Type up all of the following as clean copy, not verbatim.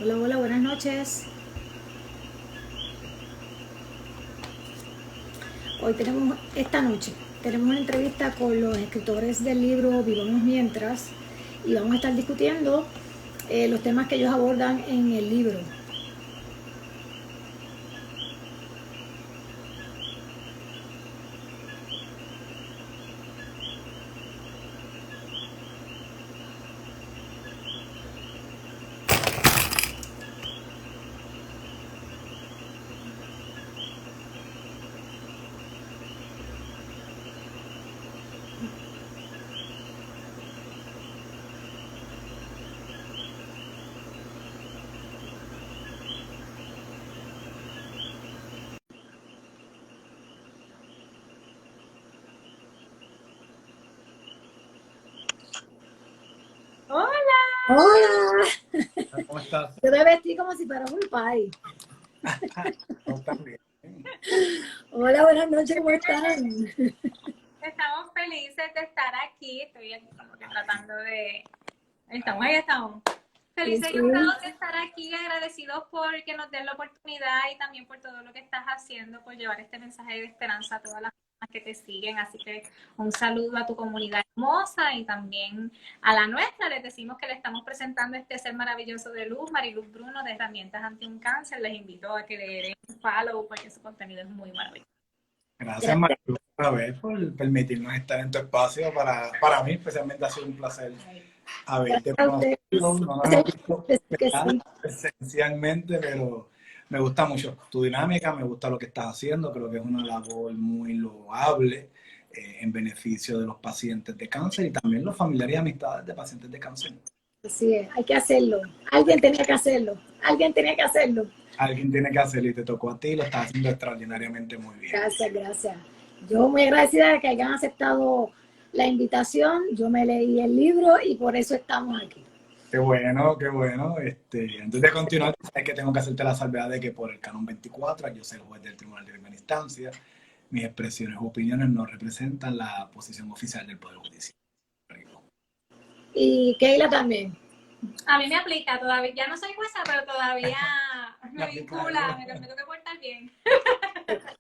Hola, hola, buenas noches. Esta noche, tenemos una entrevista con los escritores del libro Vivamos Mientras y vamos a estar discutiendo los temas que ellos abordan en el libro. Hola, Hola, ¿Cómo estás? yo me vestí como si fuera un pie. ¿Cómo estás? Bien. Hola, buenas noches, ¿cómo están? estamos felices de estar aquí. Estoy aquí como que tratando de... Ahí estamos. Sí, Felices y sí. honrados de estar aquí, agradecidos por que nos den la oportunidad y también por todo lo que estás haciendo, por llevar este mensaje de esperanza a todas las personas que te siguen. Así que un saludo a tu comunidad hermosa y también a la nuestra. Les decimos que le estamos presentando este ser maravilloso de luz, Mariluz Bruno, de Herramientas Ante un Cáncer. Les invito a que le den un follow porque su contenido es muy maravilloso. Gracias, Gracias Mario, otra vez por permitirnos estar en tu espacio. Para mí, especialmente, ha sido un placer haberte a conocido. ustedes. No nos Gracias hemos por visto, decir que ¿verdad?, sí. esencialmente, pero me gusta mucho tu dinámica, me gusta lo que estás haciendo. Creo que es una labor muy loable en beneficio de los pacientes de cáncer y también los familiares y amistades de pacientes de cáncer. Así es, hay que hacerlo. Alguien tenía que hacerlo. Alguien tenía que hacerlo. Alguien tiene que hacerlo y te tocó a ti, lo estás haciendo extraordinariamente muy bien. Gracias, gracias. Yo muy agradecida de que hayan aceptado la invitación. Yo me leí el libro y por eso estamos aquí. Qué bueno, qué bueno. Antes de continuar, sabes que tengo que hacerte la salvedad de que por el Canon 24, yo soy el juez del Tribunal de Primera Instancia, mis expresiones o opiniones no representan la posición oficial del Poder Judicial. Y Keila también. A mí me aplica todavía, ya no soy jueza, pero todavía Me me aplica vincula, algo. me tengo que portar bien.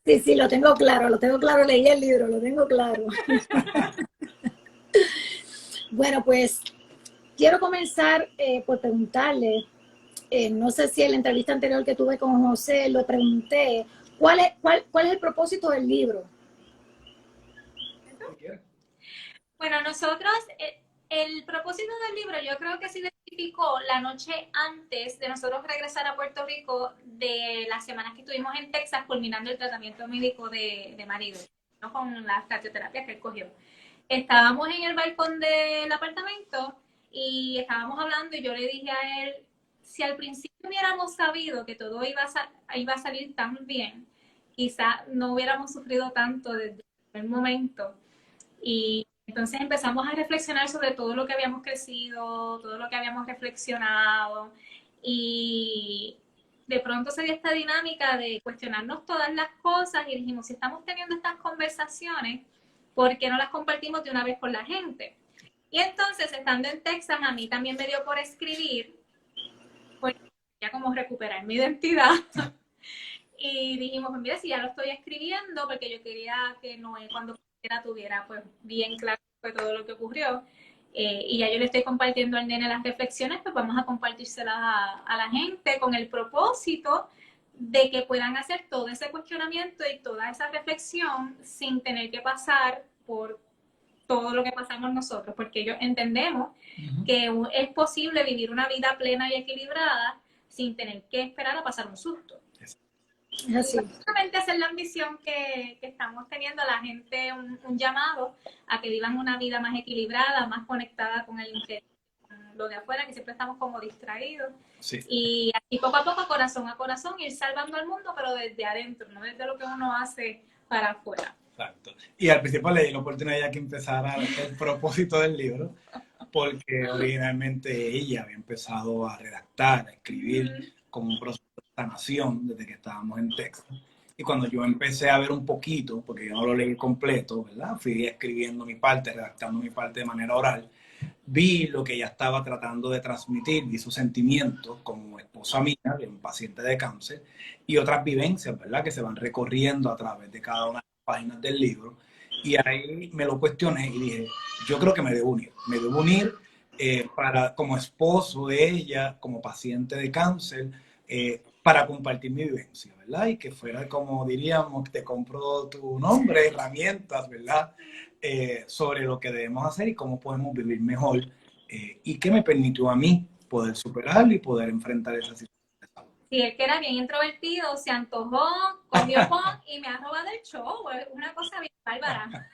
Sí, sí, lo tengo claro, leí el libro, lo tengo claro. Bueno, pues quiero comenzar por preguntarle, no sé si en la entrevista anterior que tuve con José lo pregunté, ¿cuál es el propósito del libro? Bueno, nosotros, el propósito del libro yo creo que se identificó la noche antes de nosotros regresar a Puerto Rico de las semanas que estuvimos en Texas culminando el tratamiento médico de marido, ¿no? Con la radioterapia que él cogió. Estábamos en el balcón del apartamento y estábamos hablando y yo le dije a él, si al principio hubiéramos sabido que todo iba a salir tan bien, quizá no hubiéramos sufrido tanto desde el momento. Y entonces empezamos a reflexionar sobre todo lo que habíamos crecido, todo lo que habíamos reflexionado y de pronto se dio esta dinámica de cuestionarnos todas las cosas y dijimos, si estamos teniendo estas conversaciones, ¿por qué no las compartimos de una vez con la gente? Y entonces, estando en Texas, a mí también me dio por escribir, porque quería como recuperar mi identidad. Y dijimos, pues mira, si ya lo estoy escribiendo, porque yo quería que Noé cuando tuviera pues bien claro fue todo lo que ocurrió. Y ya yo le estoy compartiendo al nene las reflexiones, pues vamos a compartírselas a la gente con el propósito de que puedan hacer todo ese cuestionamiento y toda esa reflexión sin tener que pasar por todo lo que pasamos nosotros, porque ellos entendemos que es posible vivir una vida plena y equilibrada sin tener que esperar a pasar un susto. Es así. Básicamente esa es la ambición que estamos teniendo a la gente, un llamado a que vivan una vida más equilibrada, más conectada con el interior, con lo de afuera, que siempre estamos como distraídos. Sí. Y así poco a corazón, ir salvando al mundo, pero desde adentro, no desde lo que uno hace para afuera. Exacto. Y al principio le di la oportunidad ya que empezara el propósito del libro, porque originalmente ella había empezado a redactar, a escribir como un proceso de sanación desde que estábamos en Texas. Y cuando yo empecé a ver un poquito, porque yo no lo leí completo, ¿verdad? Fui escribiendo mi parte, redactando mi parte de manera oral. vi lo que ella estaba tratando de transmitir, vi sus sentimientos como esposa mía, de un paciente de cáncer, y otras vivencias, ¿verdad?, que se van recorriendo a través de cada una de las páginas del libro. Y ahí me lo cuestioné y dije, yo creo que me debo unir como esposo de ella, como paciente de cáncer, para compartir mi vivencia, ¿verdad? Y que fuera como diríamos, te compro tu nombre, herramientas, ¿verdad? Sobre lo que debemos hacer y cómo podemos vivir mejor, y que me permitió a mí poder superarlo y poder enfrentar esa situación. Sí, el que era bien introvertido, se antojó, cogió pon y me ha robado el show. Es una cosa bien bárbara.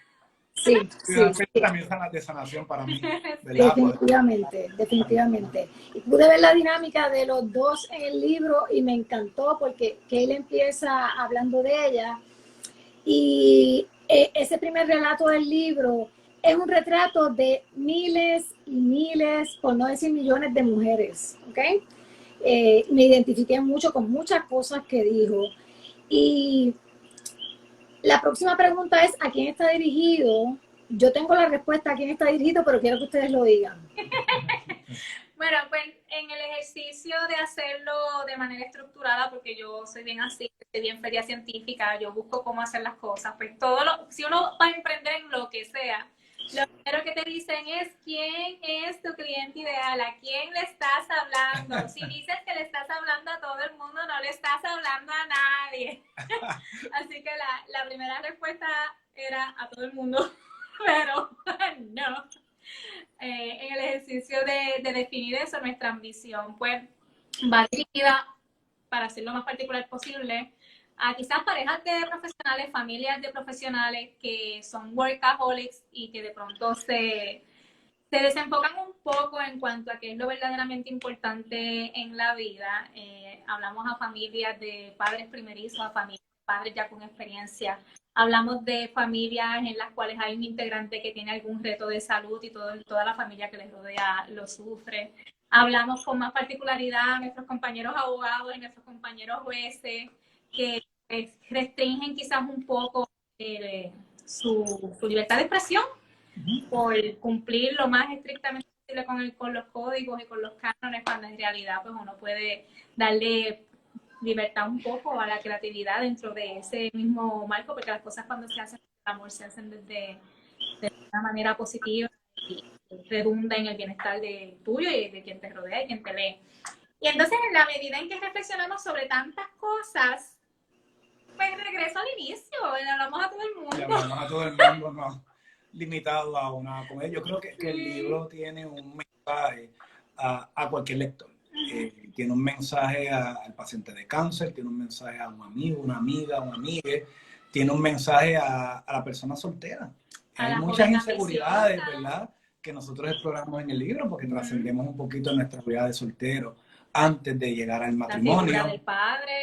Sí, sí, sí. También de sanación para mí, ¿verdad? Definitivamente, definitivamente. Y pude ver la dinámica de los dos en el libro y me encantó porque él empieza hablando de ella y ese primer relato del libro es un retrato de miles y miles, por no decir millones de mujeres, ¿ok? Me identifiqué mucho con muchas cosas que dijo. Y la próxima pregunta es, ¿a quién está dirigido? Yo tengo la respuesta a quién está dirigido, pero quiero que ustedes lo digan. Bueno, pues en el ejercicio de hacerlo de manera estructurada, porque yo soy bien así, soy bien feria científica, yo busco cómo hacer las cosas, pues si uno va a emprender en lo que sea, lo primero que te dicen es quién es tu cliente ideal, a quién le estás hablando. Si dices que le estás hablando a todo el mundo, no le estás hablando a nadie. Así que la primera respuesta era a todo el mundo, pero no. En el ejercicio de definir eso, nuestra ambición pues va dirigida, para hacerlo lo más particular posible, a quizás parejas de profesionales, familias de profesionales que son workaholics y que de pronto se desenfocan un poco en cuanto a qué es lo verdaderamente importante en la vida. Hablamos a familias de padres primerizos, a familias de padres ya con experiencia. Hablamos de familias en las cuales hay un integrante que tiene algún reto de salud y toda la familia que les rodea lo sufre. Hablamos con más particularidad a nuestros compañeros abogados y nuestros compañeros jueces que restringen quizás un poco su libertad de expresión por cumplir lo más estrictamente posible con los códigos y con los cánones, cuando en realidad pues uno puede darle libertad un poco a la creatividad dentro de ese mismo marco, porque las cosas cuando se hacen con amor se hacen de una manera positiva y redunda en el bienestar de tuyo y de quien te rodea y quien te lee. Y entonces, en la medida en que reflexionamos sobre tantas cosas, pues regreso al inicio, le hablamos a todo el mundo. Le hablamos a todo el mundo, no limitado a una comedia. Yo creo que el libro tiene un mensaje a cualquier lector. Tiene un mensaje al paciente de cáncer, tiene un mensaje a un amigo, una amiga, un amigue, tiene un mensaje a la persona soltera. Hay muchas inseguridades, ¿verdad?, que nosotros exploramos en el libro, porque trascendemos un poquito nuestra vida de soltero antes de llegar al matrimonio. La figura del padre.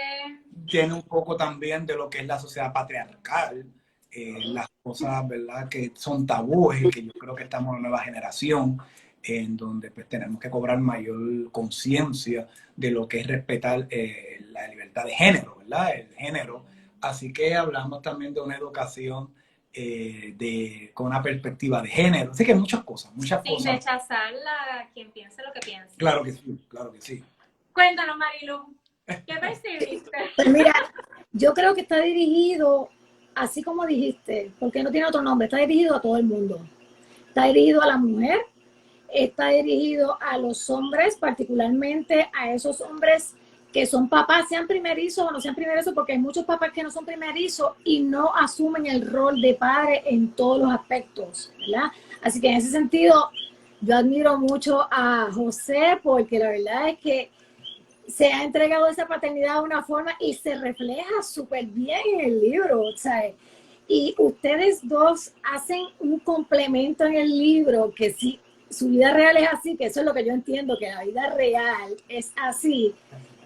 Tiene un poco también de lo que es la sociedad patriarcal, las cosas, ¿verdad?, que son tabúes, que yo creo que estamos en una nueva generación en donde pues tenemos que cobrar mayor conciencia de lo que es respetar la libertad de género, ¿verdad?, el género. Así que hablamos también de una educación con una perspectiva de género. Así que muchas cosas. Sin rechazar a quien piense lo que piense. Claro que sí, claro que sí. Cuéntanos, Marilu, ¿qué percibiste? Pues mira, yo creo que está dirigido, así como dijiste, porque no tiene otro nombre, está dirigido a todo el mundo. Está dirigido a la mujer, está dirigido a los hombres, particularmente a esos hombres que son papás, sean primerizos o no sean primerizos, porque hay muchos papás que no son primerizos y no asumen el rol de padre en todos los aspectos, ¿verdad? Así que en ese sentido, yo admiro mucho a José, porque la verdad es que se ha entregado esa paternidad de una forma y se refleja súper bien en el libro, ¿sabes? Y ustedes dos hacen un complemento en el libro que si su vida real es así, que eso es lo que yo entiendo, que la vida real es así,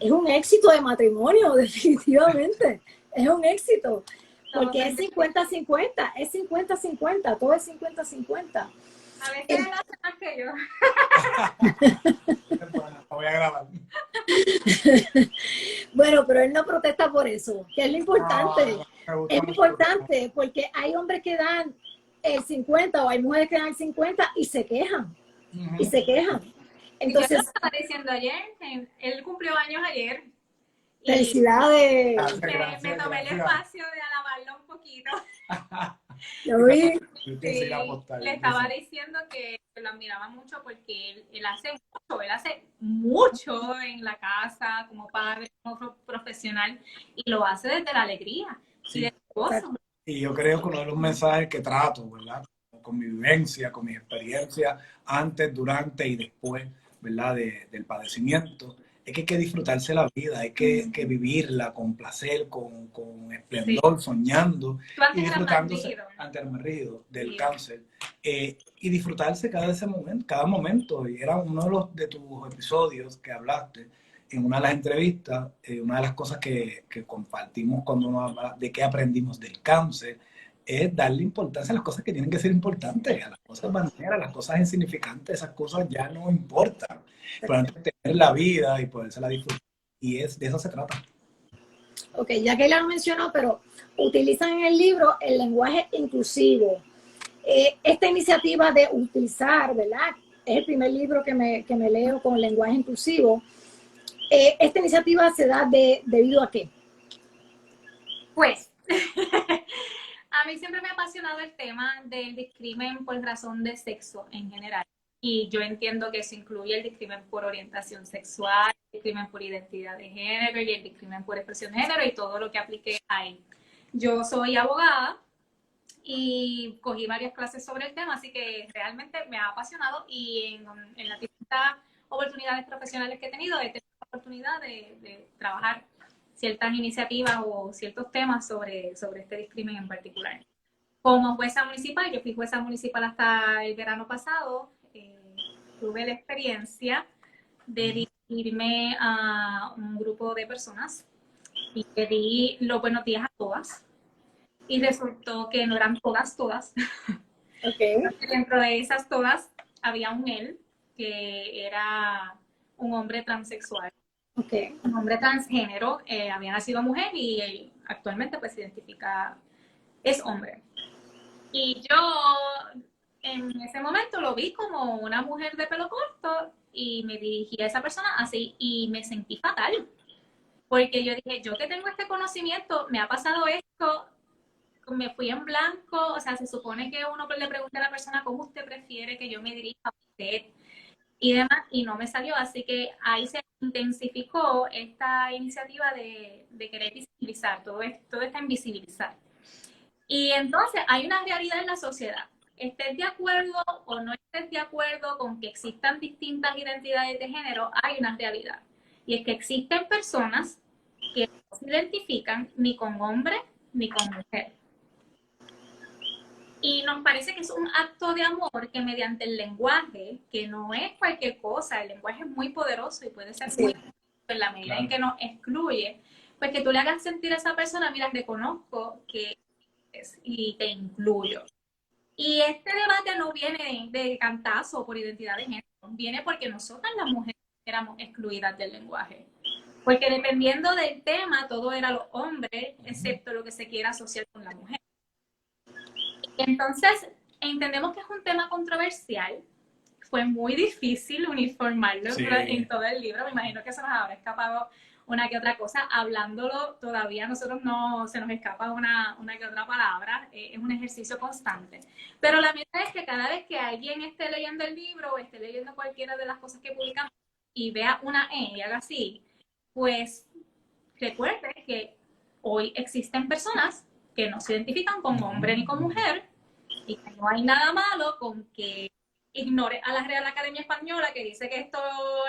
es un éxito de matrimonio, definitivamente. Es un éxito. Porque es 50-50, es 50-50, todo es 50-50. A veces él hace más que yo. Voy a grabar. Bueno, pero él no protesta por eso, que es lo importante. Es importante porque hay hombres que dan el 50 o hay mujeres que dan el 50 y se quejan. y se quejan. Y yo Entonces, lo estaba diciendo ayer, él cumplió años ayer. Y felicidades. me tomé el espacio de alabarlo un poquito. Lo vi. Sí, le estaba diciendo que lo admiraba mucho porque él hace mucho en la casa, como padre, como profesional, y lo hace desde la alegría y desde el gozo. Y yo creo que uno de los mensajes que trato, ¿verdad? Con mi vivencia, con mi experiencia, antes, durante y después, ¿verdad? Del padecimiento, es que hay que disfrutarse la vida, hay que vivirla con placer, con esplendor, soñando y disfrutándose ante el rígido del cáncer. Y disfrutarse cada momento. Y era uno de tus episodios que hablaste en una de las entrevistas, una de las cosas que compartimos cuando uno habla de qué aprendimos del cáncer, es darle importancia a las cosas que tienen que ser importantes, a las cosas maneras, a las cosas insignificantes, esas cosas ya no importan. Pero antes de tener la vida y podérsela disfrutar, y de eso se trata. Ok, ya que la lo mencionó, pero utilizan en el libro el lenguaje inclusivo. Esta iniciativa de utilizar, ¿verdad? Es el primer libro que me leo con el lenguaje inclusivo. ¿Esta iniciativa se da debido a qué? Pues, a mí siempre me ha apasionado el tema del discrimen por razón de sexo en general. Y yo entiendo que eso incluye el discrimen por orientación sexual, el discrimen por identidad de género y el discrimen por expresión de género y todo lo que aplique ahí. Yo soy abogada y cogí varias clases sobre el tema, así que realmente me ha apasionado y en las distintas oportunidades profesionales que he tenido la oportunidad de trabajar ciertas iniciativas o ciertos temas sobre este discrimen en particular. Como jueza municipal, yo fui jueza municipal hasta el verano pasado, tuve la experiencia de dirigirme a un grupo de personas y le di los buenos días a todas. Y resultó que no eran todas. Okay. Dentro de esas todas había un él que era un hombre transexual. Okay. Un hombre transgénero, había nacido mujer y él actualmente pues se identifica, es hombre. Y yo en ese momento lo vi como una mujer de pelo corto y me dirigí a esa persona así y me sentí fatal. Porque yo dije, yo que tengo este conocimiento, me ha pasado esto, me fui en blanco, o sea, se supone que uno le pregunta a la persona cómo usted prefiere que yo me dirija a usted y demás, y no me salió, así que ahí se intensificó esta iniciativa de querer visibilizar, todo está en visibilizar. Y entonces hay una realidad en la sociedad. Estés de acuerdo o no estés de acuerdo con que existan distintas identidades de género, hay una realidad. Y es que existen personas que no se identifican ni con hombre ni con mujer. Y nos parece que es un acto de amor que mediante el lenguaje, que no es cualquier cosa, el lenguaje es muy poderoso y puede ser muy en la medida en que nos excluye, pues que tú le hagas sentir a esa persona, mira, reconozco que es y te incluyo. Y este debate no viene de cantazo por identidad de género, viene porque nosotras las mujeres éramos excluidas del lenguaje. Porque dependiendo del tema, todo era los hombres, excepto lo que se quiera asociar con la mujer. Entonces, entendemos que es un tema controversial. Fue muy difícil uniformarlo en todo el libro. Me imagino que se nos habrá escapado una que otra cosa. Hablándolo, todavía a nosotros no se nos escapa una que otra palabra. Es un ejercicio constante. Pero la meta es que cada vez que alguien esté leyendo el libro o esté leyendo cualquiera de las cosas que publicamos y vea una E y haga así, pues recuerde que hoy existen personas que no se identifican con hombre ni con mujer y que no hay nada malo con que ignore a la Real Academia Española que dice que esto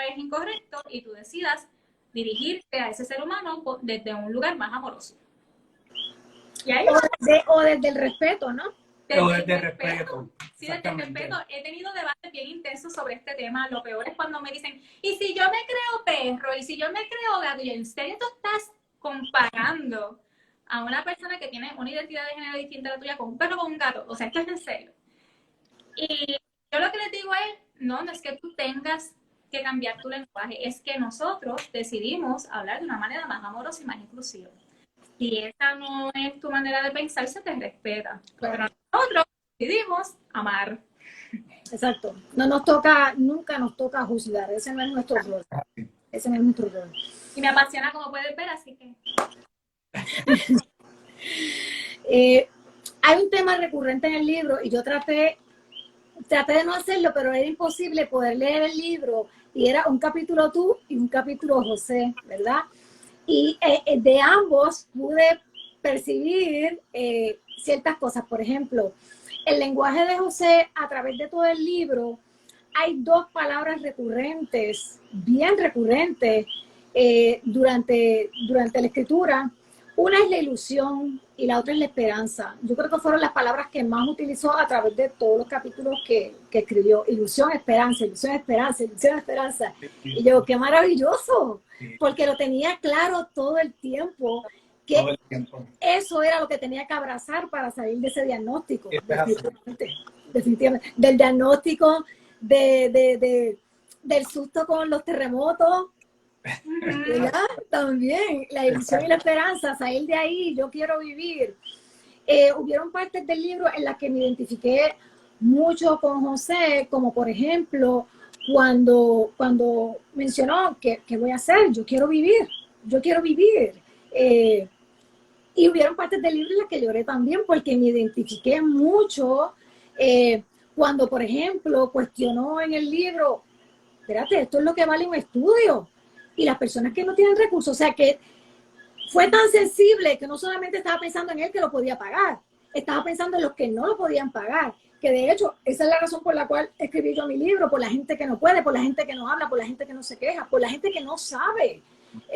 es incorrecto y tú decidas dirigirte a ese ser humano desde un lugar más amoroso. ¿Y ahí? O desde el respeto, ¿no? Desde el respeto. Sí, desde el respeto. He tenido debates bien intensos sobre este tema. Lo peor es cuando me dicen, ¿y si yo me creo perro? ¿Y si yo me creo gato? ¿Y en serio tú estás comparando a una persona que tiene una identidad de género distinta a la tuya con un perro o con un gato? O sea, esto es en serio. Y yo lo que les digo es, no es que tú tengas que cambiar tu lenguaje, es que nosotros decidimos hablar de una manera más amorosa y más inclusiva. Si esa no es tu manera de pensar, se te respeta. Pero nosotros decidimos amar. exacto. No nos toca, nunca nos toca juzgar, ese no es nuestro rol. Ese no es nuestro rol. Y me apasiona como puedes ver, así que... Hay un tema recurrente en el libro y yo traté de no hacerlo, pero era imposible poder leer el libro y era un capítulo tú y un capítulo José, ¿verdad? Y de ambos pude percibir ciertas cosas. Por ejemplo, el lenguaje de José a través de todo el libro, hay dos palabras recurrentes, bien recurrentes, durante la escritura. Una es la ilusión y la otra es la esperanza. Yo creo que fueron las palabras que más utilizó a través de todos los capítulos que escribió. Ilusión, esperanza, ilusión, esperanza, ilusión, esperanza. Y yo, qué maravilloso, porque lo tenía claro todo el tiempo, que Todo el tiempo. eso era lo que tenía que abrazar para salir de ese diagnóstico. Definitivamente. Del diagnóstico, del susto con los terremotos, ¿verdad? También la ilusión y la esperanza, salir de ahí, yo quiero vivir. Hubieron partes del libro en las que me identifiqué mucho con José, como por ejemplo cuando mencionó que voy a hacer, yo quiero vivir. Y hubieron partes del libro en las que lloré también porque me identifiqué mucho cuando, por ejemplo, cuestionó en el libro, espérate, esto es lo que vale un estudio. Y las personas que no tienen recursos, o sea que fue tan sensible que no solamente estaba pensando en él que lo podía pagar, estaba pensando en los que no lo podían pagar, que de hecho esa es la razón por la cual escribí yo mi libro, por la gente que no puede, por la gente que no habla, por la gente que no se queja, por la gente que no sabe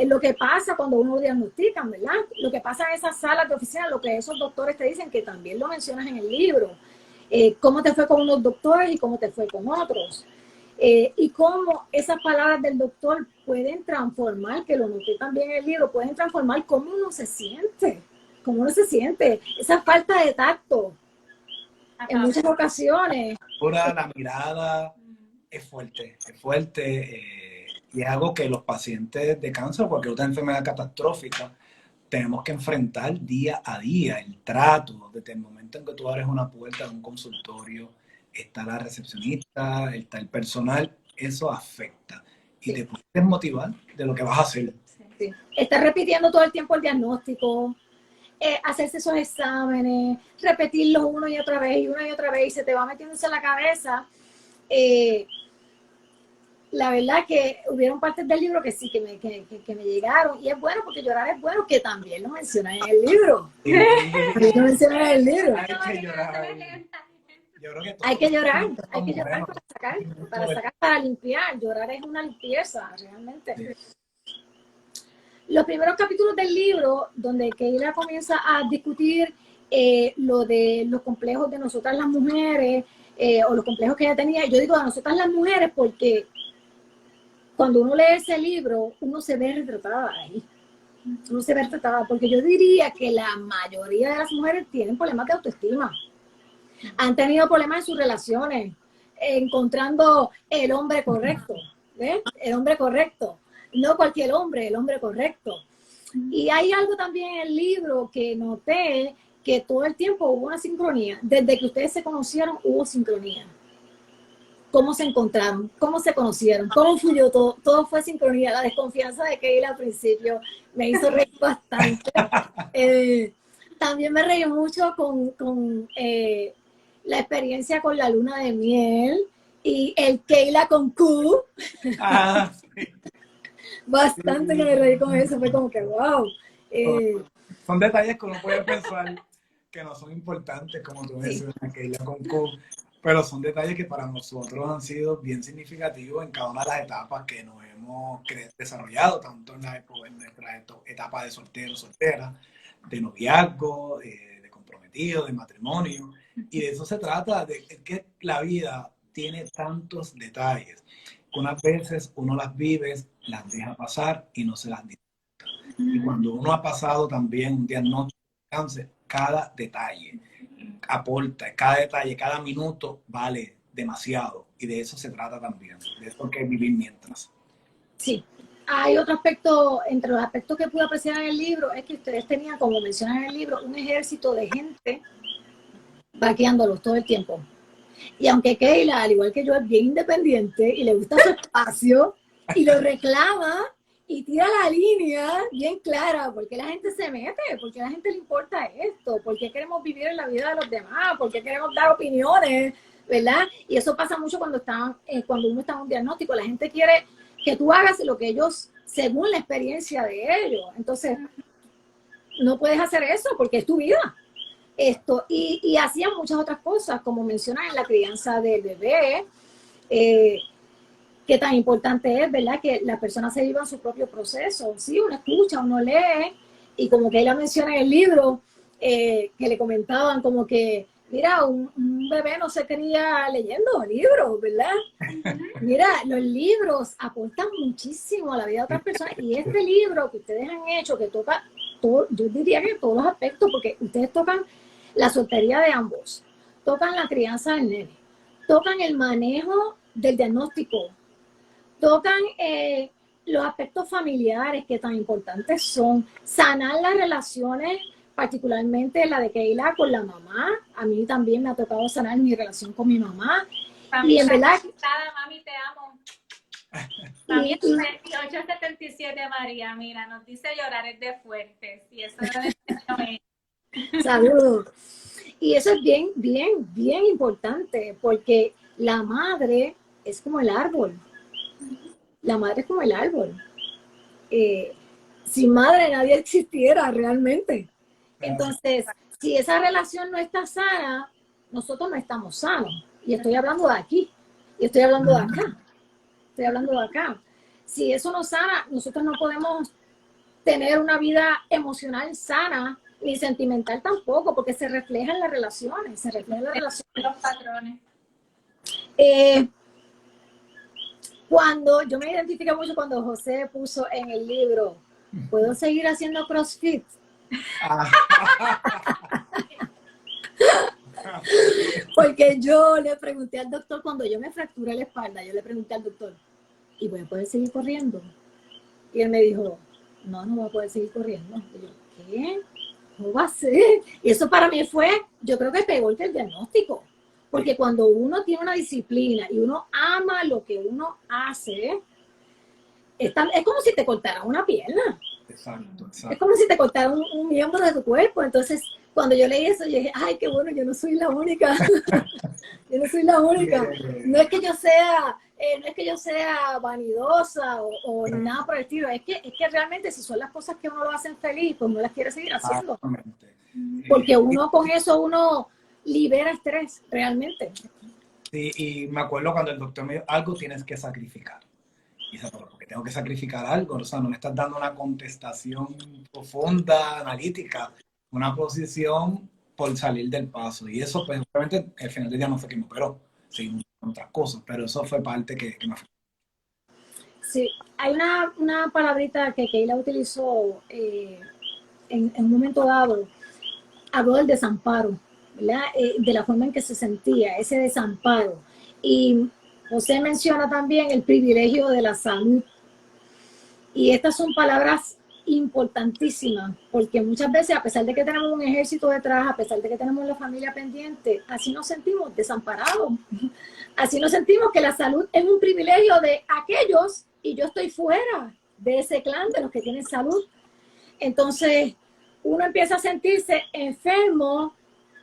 lo que pasa cuando uno lo diagnostican, ¿verdad? Lo que pasa en esas salas de oficina, lo que esos doctores te dicen, que también lo mencionas en el libro, cómo te fue con unos doctores y cómo te fue con otros. Y cómo esas palabras del doctor pueden transformar, que lo noté también en el libro, pueden transformar cómo uno se siente, esa falta de tacto en muchas ocasiones. La mirada es fuerte y es algo que los pacientes de cáncer o cualquier otra enfermedad catastrófica tenemos que enfrentar día a día, el trato, desde el momento en que tú abres una puerta de un consultorio, está la recepcionista, está el personal, eso afecta y te puedes desmotivar de lo que vas a hacer. Sí. Estás repitiendo todo el tiempo el diagnóstico, hacerse esos exámenes, repetirlos una y otra vez y se te va metiéndose en la cabeza. La verdad que hubieron partes del libro que sí, que me llegaron, y es bueno porque llorar es bueno, que también lo mencionan en el libro. Sí. Lo mencionan en el libro. Hay que llorar. Yo creo que hay que llorar para sacar, para limpiar. Llorar es una limpieza, realmente. Sí. Los primeros capítulos del libro, donde Keila comienza a discutir lo de los complejos de nosotras las mujeres, o los complejos que ella tenía, yo digo de nosotras las mujeres porque cuando uno lee ese libro, uno se ve retratada ahí. Uno se ve retratada, porque yo diría que la mayoría de las mujeres tienen problemas de autoestima. Han tenido problemas en sus relaciones, encontrando el hombre correcto, ¿ves? El hombre correcto. No cualquier hombre, el hombre correcto. Y hay algo también en el libro que noté, que todo el tiempo hubo una sincronía. Desde que ustedes se conocieron, hubo sincronía. Cómo se encontraron, cómo se conocieron, cómo fluyó todo. Todo fue sincronía. La desconfianza de Keila al principio me hizo reír bastante. También me reí mucho con la experiencia con la luna de miel y el Keila con Q. Sí. Bastante que me reí con eso, fue como que wow. Son detalles que uno puede pensar que no son importantes, como tú mencionas, Keila con Q, pero son detalles que para nosotros han sido bien significativos en cada una de las etapas que nos hemos desarrollado, tanto en nuestra etapa de soltero, soltera, de noviazgo, de comprometido, de matrimonio, y de eso se trata, de que la vida tiene tantos detalles que unas veces uno las vive, las deja pasar y no se las disfruta. Y cuando uno ha pasado también un diagnóstico de cáncer, cada detalle aporta, cada detalle, cada minuto vale demasiado. Y de eso se trata también, de eso que vivir mientras. Sí. Hay otro aspecto, entre los aspectos que pude apreciar en el libro, es que ustedes tenían, como mencionan en el libro, un ejército de gente vaqueándolos todo el tiempo. Y aunque Keila, al igual que yo, es bien independiente y le gusta su espacio y lo reclama y tira la línea bien clara, porque la gente se mete, porque a la gente le importa esto, porque queremos vivir en la vida de los demás, porque queremos dar opiniones, ¿verdad? Y eso pasa mucho cuando uno está en un diagnóstico. La gente quiere que tú hagas lo que ellos, según la experiencia de ellos. Entonces, no puedes hacer eso porque es tu vida. Y hacían muchas otras cosas, como mencionas en la crianza del bebé, que tan importante es, ¿verdad? Que las personas se vivan su propio proceso. Sí, uno escucha, uno lee, y como que ella menciona en el libro, que le comentaban como que, mira, un bebé no se cría leyendo libros, ¿verdad? Mira, los libros aportan muchísimo a la vida de otras personas, y este libro que ustedes han hecho, que toca, todo, yo diría que todos los aspectos, porque ustedes tocan la soltería de ambos, tocan la crianza del nene, tocan el manejo del diagnóstico, tocan los aspectos familiares que tan importantes son, sanar las relaciones, particularmente la de Keila con la mamá. A mí también me ha tocado sanar mi relación con mi mamá. Mami, y en verdad, mami, te amo. Mami, 2877 María, mira, nos dice llorar es de fuertes. Y eso es saludos. Y eso es bien, bien, bien importante, porque la madre es como el árbol. La madre es como el árbol. Sin madre nadie existiera realmente. Entonces, si esa relación no está sana, nosotros no estamos sanos. Y estoy hablando de aquí. Y estoy hablando de acá. Estoy hablando de acá. Si eso no sana, nosotros no podemos tener una vida emocional sana, ni sentimental tampoco, porque se refleja en las relaciones, se refleja en las relaciones. los patrones. Cuando yo me identifico mucho cuando José puso en el libro, ¿puedo seguir haciendo CrossFit? Porque yo le pregunté al doctor, cuando yo me fracturé la espalda, yo le pregunté al doctor, ¿y voy a poder seguir corriendo? Y él me dijo, no voy a poder seguir corriendo. Y yo, ¿qué? ¿Cómo va a ser? Y eso para mí fue, yo creo que peor que el diagnóstico. Porque cuando uno tiene una disciplina y uno ama lo que uno hace, es como si te cortaran una pierna. Exacto. Es como si te cortaran un miembro de tu cuerpo. Entonces, cuando yo leí eso, yo dije, ay, qué bueno, yo no soy la única. Yo no soy la única. No es que yo sea vanidosa o nada por el estilo. Es que realmente si son las cosas que uno lo hacen feliz, pues uno las quiere seguir haciendo. Porque uno con eso, uno libera estrés, realmente. Sí, y me acuerdo cuando el doctor me dijo, algo tienes que sacrificar. Y dice, porque tengo que sacrificar algo, o sea, no me estás dando una contestación profunda, analítica, una posición por salir del paso. Y eso, pues, obviamente, al final del día no fue que me operó, seguimos con otras cosas, pero eso fue parte que me afectó. Sí, hay una palabrita que Keila utilizó en un momento dado, habló del desamparo, ¿verdad? De la forma en que se sentía, ese desamparo. Y José menciona también el privilegio de la salud. Y estas son palabras importantísimas, porque muchas veces, a pesar de que tenemos un ejército detrás, a pesar de que tenemos la familia pendiente, así nos sentimos desamparados. Así nos sentimos que la salud es un privilegio de aquellos y yo estoy fuera de ese clan de los que tienen salud. Entonces, uno empieza a sentirse enfermo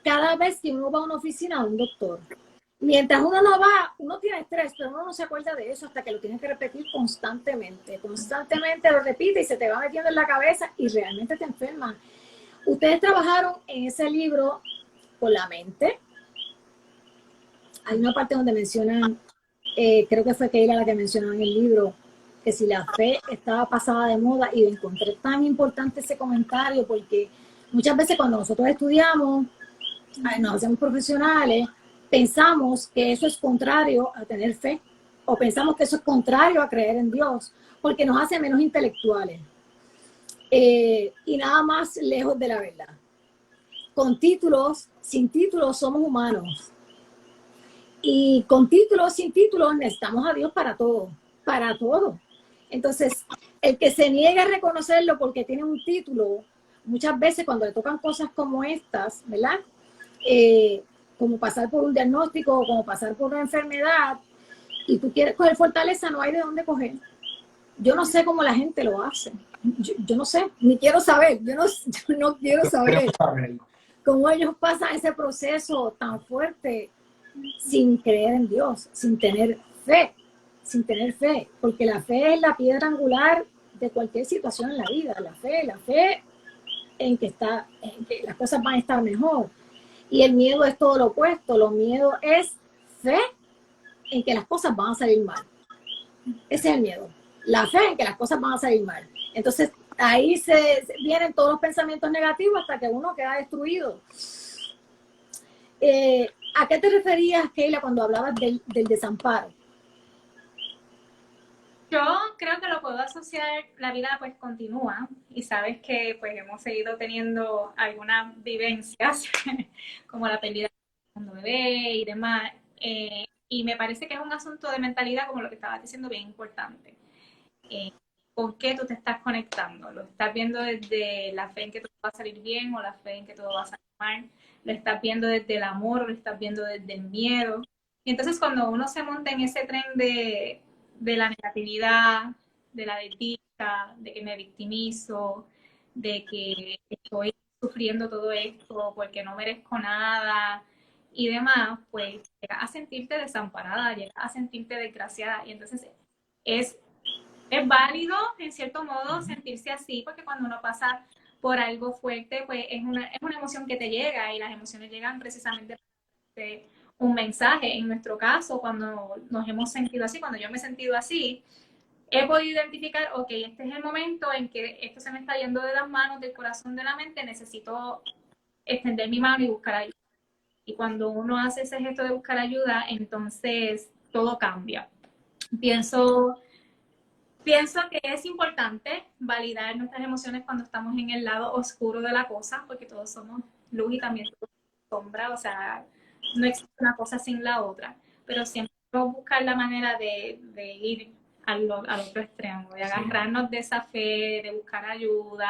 cada vez que uno va a una oficina o a un doctor. Mientras uno no va, uno tiene estrés, pero uno no se acuerda de eso hasta que lo tiene que repetir constantemente. Constantemente lo repite y se te va metiendo en la cabeza y realmente te enferma. Ustedes trabajaron en ese libro con la mente. Hay una parte donde mencionan, creo que fue Keila la que mencionó en el libro, que si la fe estaba pasada de moda, y encontré tan importante ese comentario porque muchas veces cuando nosotros estudiamos, nos hacemos profesionales, pensamos que eso es contrario a tener fe, o pensamos que eso es contrario a creer en Dios, porque nos hace menos intelectuales. Y nada más lejos de la verdad. Con títulos, sin títulos, somos humanos. Y con títulos, sin títulos, necesitamos a Dios para todo, para todo. Entonces, el que se niega a reconocerlo porque tiene un título, muchas veces cuando le tocan cosas como estas, ¿verdad? como pasar por un diagnóstico o como pasar por una enfermedad y tú quieres coger fortaleza, no hay de dónde coger. Yo no sé cómo la gente lo hace. Yo no sé, ni quiero saber. Yo no quiero saber cómo ellos pasan ese proceso tan fuerte sin creer en Dios, sin tener fe, porque la fe es la piedra angular de cualquier situación en la vida. La fe en que las cosas van a estar mejor. Y el miedo es todo lo opuesto. Lo miedo es fe en que las cosas van a salir mal. Ese es el miedo. La fe en que las cosas van a salir mal. Entonces, ahí vienen todos los pensamientos negativos hasta que uno queda destruido. ¿A qué te referías, Keila, cuando hablabas del desamparo? Yo creo que lo puedo asociar, la vida pues continúa y sabes que pues hemos seguido teniendo algunas vivencias como la pérdida de un bebé y demás, y me parece que es un asunto de mentalidad, como lo que estabas diciendo, bien importante. ¿Con qué tú te estás conectando? ¿Lo estás viendo desde la fe en que todo va a salir bien o la fe en que todo va a salir mal? ¿Lo estás viendo desde el amor o lo estás viendo desde el miedo? Y entonces cuando uno se monta en ese tren de la negatividad, de la desdicha, de que me victimizo, de que estoy sufriendo todo esto porque no merezco nada y demás, pues llegas a sentirte desamparada, llegas a sentirte desgraciada. Y entonces es válido, en cierto modo, sentirse así, porque cuando uno pasa por algo fuerte, pues es una emoción que te llega y las emociones llegan precisamente de un mensaje. En nuestro caso, cuando nos hemos sentido así, cuando yo me he sentido así, he podido identificar, ok, este es el momento en que esto se me está yendo de las manos, del corazón, de la mente, necesito extender mi mano y buscar ayuda. Y cuando uno hace ese gesto de buscar ayuda, entonces todo cambia. Pienso que es importante validar nuestras emociones cuando estamos en el lado oscuro de la cosa, porque todos somos luz y también somos sombra, o sea, no existe una cosa sin la otra, pero siempre buscar la manera de ir al otro extremo, de agarrarnos de esa fe, de buscar ayuda,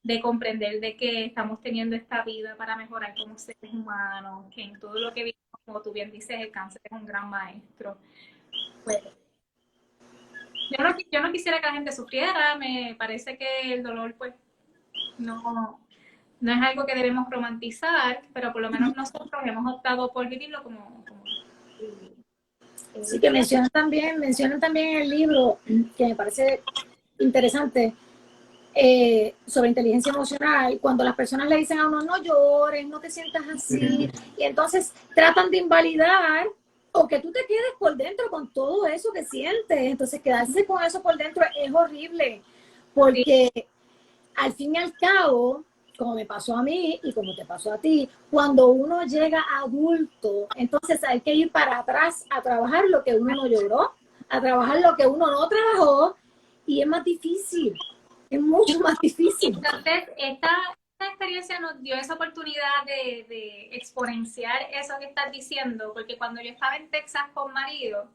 de comprender de que estamos teniendo esta vida para mejorar como seres humanos, que en todo lo que vivimos, como tú bien dices, el cáncer es un gran maestro. Pues, yo no quisiera que la gente sufriera, me parece que el dolor pues no es algo que debemos romantizar, pero por lo menos nosotros hemos optado por vivirlo como Sí, que mencionan también en el libro, que me parece interesante, sobre inteligencia emocional, cuando las personas le dicen a uno, no llores, no te sientas así, y entonces tratan de invalidar o que tú te quedes por dentro con todo eso que sientes. Entonces quedarse con eso por dentro es horrible, porque al fin y al cabo, como me pasó a mí y como te pasó a ti, cuando uno llega adulto, entonces hay que ir para atrás a trabajar lo que uno no logró, a trabajar lo que uno no trabajó, y es más difícil, es mucho más difícil. Entonces, esta experiencia nos dio esa oportunidad de exponenciar eso que estás diciendo, porque cuando yo estaba en Texas con marido,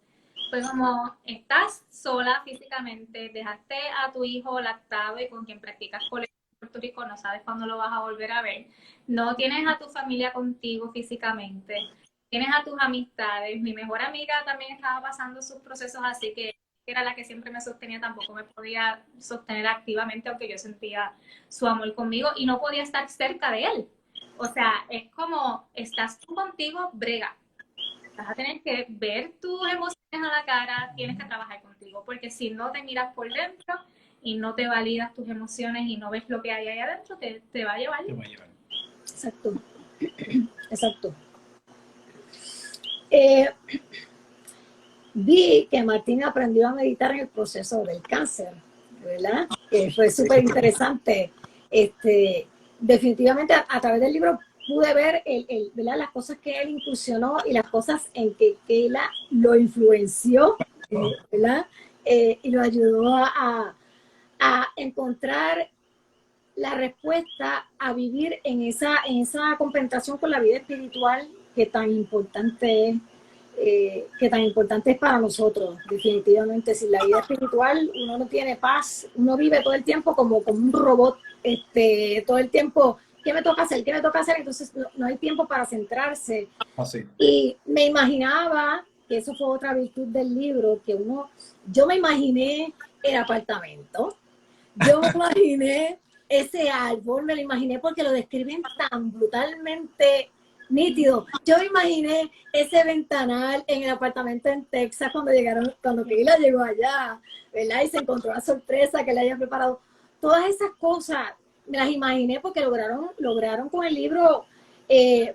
fue como, estás sola físicamente, dejaste a tu hijo lactado y con quien practicas colegio en Puerto Rico, no sabes cuándo lo vas a volver a ver, no tienes a tu familia contigo físicamente, tienes a tus amistades. Mi mejor amiga también estaba pasando sus procesos, así que era la que siempre me sostenía, tampoco me podía sostener activamente, aunque yo sentía su amor conmigo y no podía estar cerca de él. O sea, es como, estás tú contigo, brega. Vas a tener que ver tus emociones a la cara, tienes que trabajar contigo, porque si no te miras por dentro y no te validas tus emociones y no ves lo que hay ahí adentro, te va a llevar. Exacto. Exacto. Vi que Martín aprendió a meditar en el proceso del cáncer, ¿verdad? Que fue súper interesante. Definitivamente a través del libro pude ver ¿verdad? Las cosas que él incursionó y las cosas en que Keila lo influenció, ¿verdad? Y lo ayudó a encontrar la respuesta a vivir en esa compenetración con la vida espiritual que tan importante es para nosotros. Definitivamente, sin la vida espiritual uno no tiene paz, uno vive todo el tiempo como un robot, todo el tiempo ¿qué me toca hacer? ¿Qué me toca hacer? Entonces no hay tiempo para centrarse. Así. Y me imaginaba, que eso fue otra virtud del libro, que yo me imaginé el apartamento, yo me imaginé ese árbol, me lo imaginé porque lo describen tan brutalmente nítido. Yo me imaginé ese ventanal en el apartamento en Texas cuando Keila llegó allá, ¿verdad? Y se encontró la sorpresa que le había preparado. Todas esas cosas me las imaginé porque lograron con el libro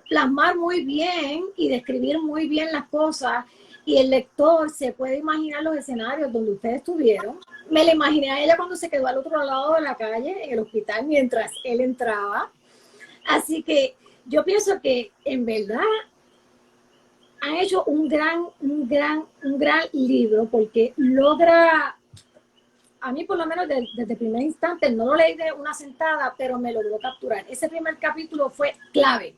plasmar muy bien y describir muy bien las cosas, y el lector se puede imaginar los escenarios donde ustedes estuvieron. Me la imaginé a ella cuando se quedó al otro lado de la calle, en el hospital, mientras él entraba. Así que yo pienso que en verdad han hecho un gran libro, porque logra, a mí por lo menos desde el primer instante, no lo leí de una sentada, pero me logró capturar. Ese primer capítulo fue clave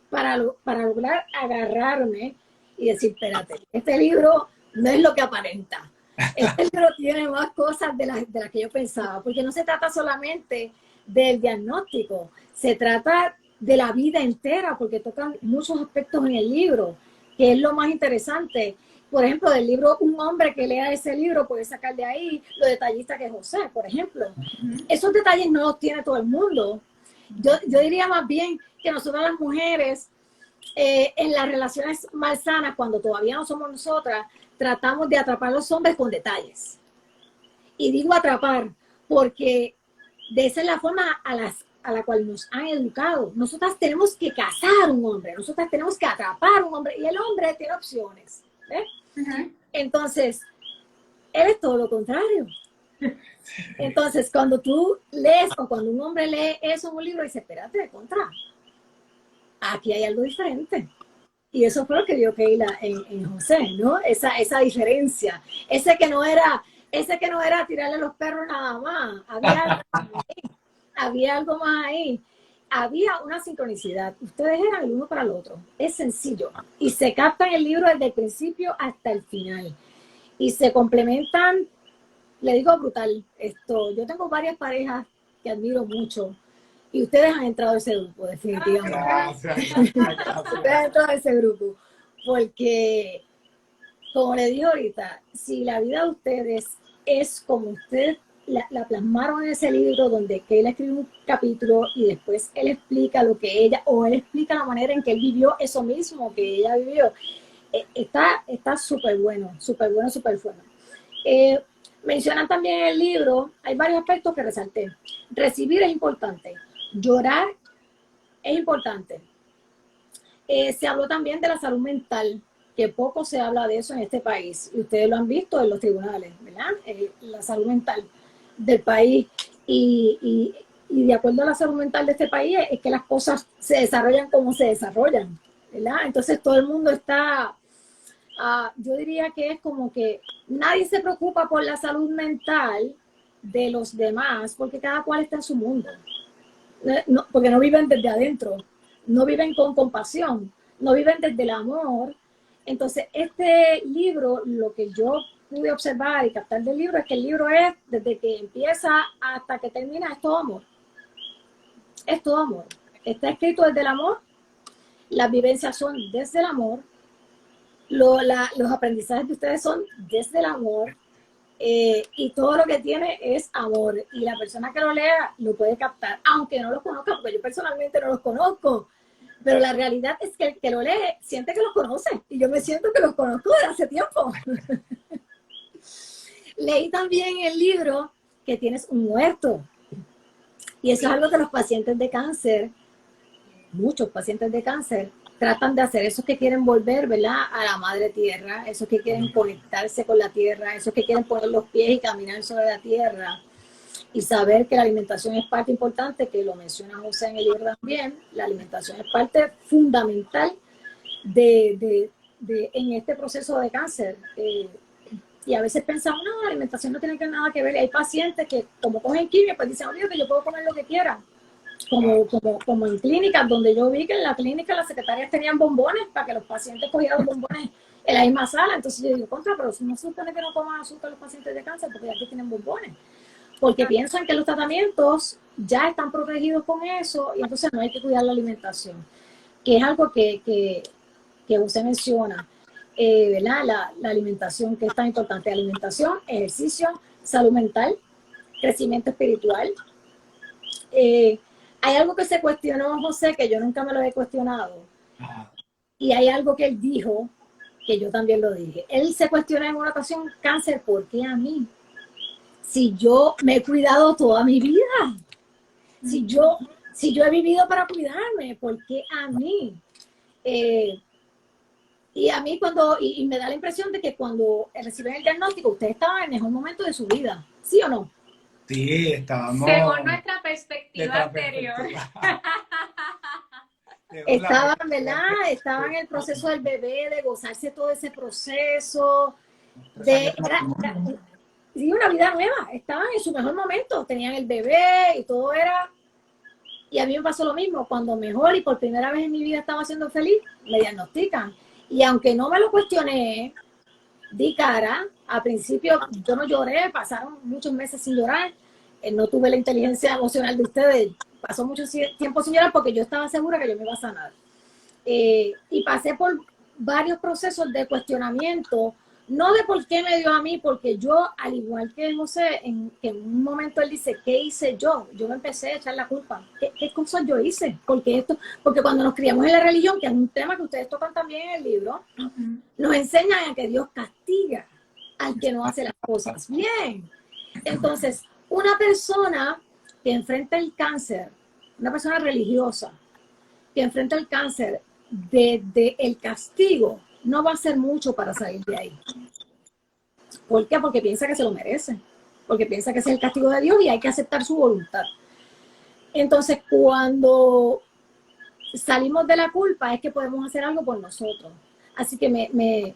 para lograr agarrarme y decir, espérate, este libro no es lo que aparenta. Este libro tiene más cosas de las que yo pensaba, porque no se trata solamente del diagnóstico, se trata de la vida entera, porque tocan muchos aspectos en el libro, que es lo más interesante. Por ejemplo, del libro, un hombre que lea ese libro puede sacar de ahí lo detallista que es José, por ejemplo. Esos detalles no los tiene todo el mundo. Yo diría más bien que nosotros las mujeres, en las relaciones malsanas, cuando todavía no somos nosotras, tratamos de atrapar a los hombres con detalles. Y digo atrapar porque de esa es la forma a la cual nos han educado. Nosotras tenemos que cazar a un hombre, nosotras tenemos que atrapar a un hombre, y el hombre tiene opciones. Entonces, él es todo lo contrario. Entonces, cuando tú lees, o cuando un hombre lee eso en un libro, dice, espérate, contra, aquí hay algo diferente. Y eso fue lo que vio Keila en José, ¿no? Esa diferencia. Ese que no era tirarle a los perros nada más. Había algo más ahí. Había una sincronicidad. Ustedes eran el uno para el otro. Es sencillo. Y se captan el libro desde el principio hasta el final. Y se complementan, le digo brutal, yo tengo varias parejas que admiro mucho. Y ustedes han entrado a ese grupo, definitivamente. Gracias. Ustedes han entrado a ese grupo. Porque, como le dije ahorita, si la vida de ustedes es como ustedes la plasmaron en ese libro, donde Keila escribe un capítulo y después él explica lo que él explica la manera en que él vivió eso mismo que ella vivió, está súper bueno, súper bueno, súper bueno. Mencionan también en el libro, hay varios aspectos que resalté. Recibir es importante. Llorar es importante. Se habló también de la salud mental, que poco se habla de eso en este país. Y ustedes lo han visto en los tribunales, ¿verdad? La salud mental del país. Y de acuerdo a la salud mental de este país, es que las cosas se desarrollan como se desarrollan, ¿verdad? Entonces todo el mundo está, yo diría que es como que nadie se preocupa por la salud mental de los demás, porque cada cual está en su mundo. No, porque no viven desde adentro, no viven con compasión, no viven desde el amor. Entonces, este libro, lo que yo pude observar y captar del libro, es que el libro es, desde que empieza hasta que termina, es todo amor. Es todo amor. Está escrito desde el amor, las vivencias son desde el amor, los aprendizajes de ustedes son desde el amor, y todo lo que tiene es amor, y la persona que lo lea lo puede captar, aunque no los conozca, porque yo personalmente no los conozco, pero la realidad es que el que lo lee siente que los conoce, y yo me siento que los conozco desde hace tiempo. Leí también el libro que tienes un muerto, y eso es algo que los pacientes de cáncer, muchos pacientes de cáncer, tratan de hacer, esos que quieren volver, ¿verdad?, a la madre tierra, esos que quieren conectarse con la tierra, esos que quieren poner los pies y caminar sobre la tierra, y saber que la alimentación es parte importante, que lo menciona José en el libro también. La alimentación es parte fundamental en este proceso de cáncer. Y a veces pensamos, no, la alimentación no tiene nada que ver. Y hay pacientes que, como cogen quimio, pues dicen, oye, que yo puedo comer lo que quiera. Como en clínicas, donde yo vi que en la clínica las secretarias tenían bombones para que los pacientes cogieran los bombones en la misma sala. Entonces yo digo, pero no se supone que no coman azúcar los pacientes de cáncer, porque aquí tienen bombones. porque piensan que los tratamientos ya están protegidos con eso y entonces no hay que cuidar la alimentación, que es algo que usted menciona, ¿verdad? La alimentación, que es tan importante: alimentación, ejercicio, salud mental, crecimiento espiritual. Hay algo que se cuestionó José, que yo nunca me lo he cuestionado, y hay algo que él dijo, que yo también lo dije. Él se cuestionó en una ocasión: cáncer, ¿por qué a mí? Si yo me he cuidado toda mi vida, si yo he vivido para cuidarme, ¿por qué a mí? Y a mí y me da la impresión de que cuando reciben el diagnóstico, usted estaba en el mejor momento de su vida, ¿sí o no? Sí, estábamos... Según nuestra perspectiva anterior. Estaban, ¿verdad? Estaban en el proceso del bebé, de gozarse todo ese proceso, y una vida nueva. Estaban en su mejor momento, tenían el bebé y todo era... Y a mí me pasó lo mismo, cuando mejor y por primera vez en mi vida estaba siendo feliz, me diagnostican. Y aunque no me lo cuestioné, di cara. Al principio yo no lloré, pasaron muchos meses sin llorar, no tuve la inteligencia emocional de ustedes, pasó mucho tiempo sin llorar porque yo estaba segura que yo me iba a sanar. Y pasé por varios procesos de cuestionamiento, no de por qué me dio a mí, porque yo, al igual que José, que en un momento él dice, ¿qué hice yo? Yo me empecé a echar la culpa. ¿Qué cosas yo hice? Porque cuando nos criamos en la religión, que es un tema que ustedes tocan también en el libro, nos enseñan a que Dios castiga al que no hace las cosas bien. Entonces, una persona que enfrenta el cáncer, una persona religiosa, que enfrenta el cáncer de el castigo, no va a hacer mucho para salir de ahí. ¿Por qué? Porque piensa que se lo merece, porque piensa que ese es el castigo de Dios y hay que aceptar su voluntad. Entonces, cuando salimos de la culpa es que podemos hacer algo por nosotros. Así que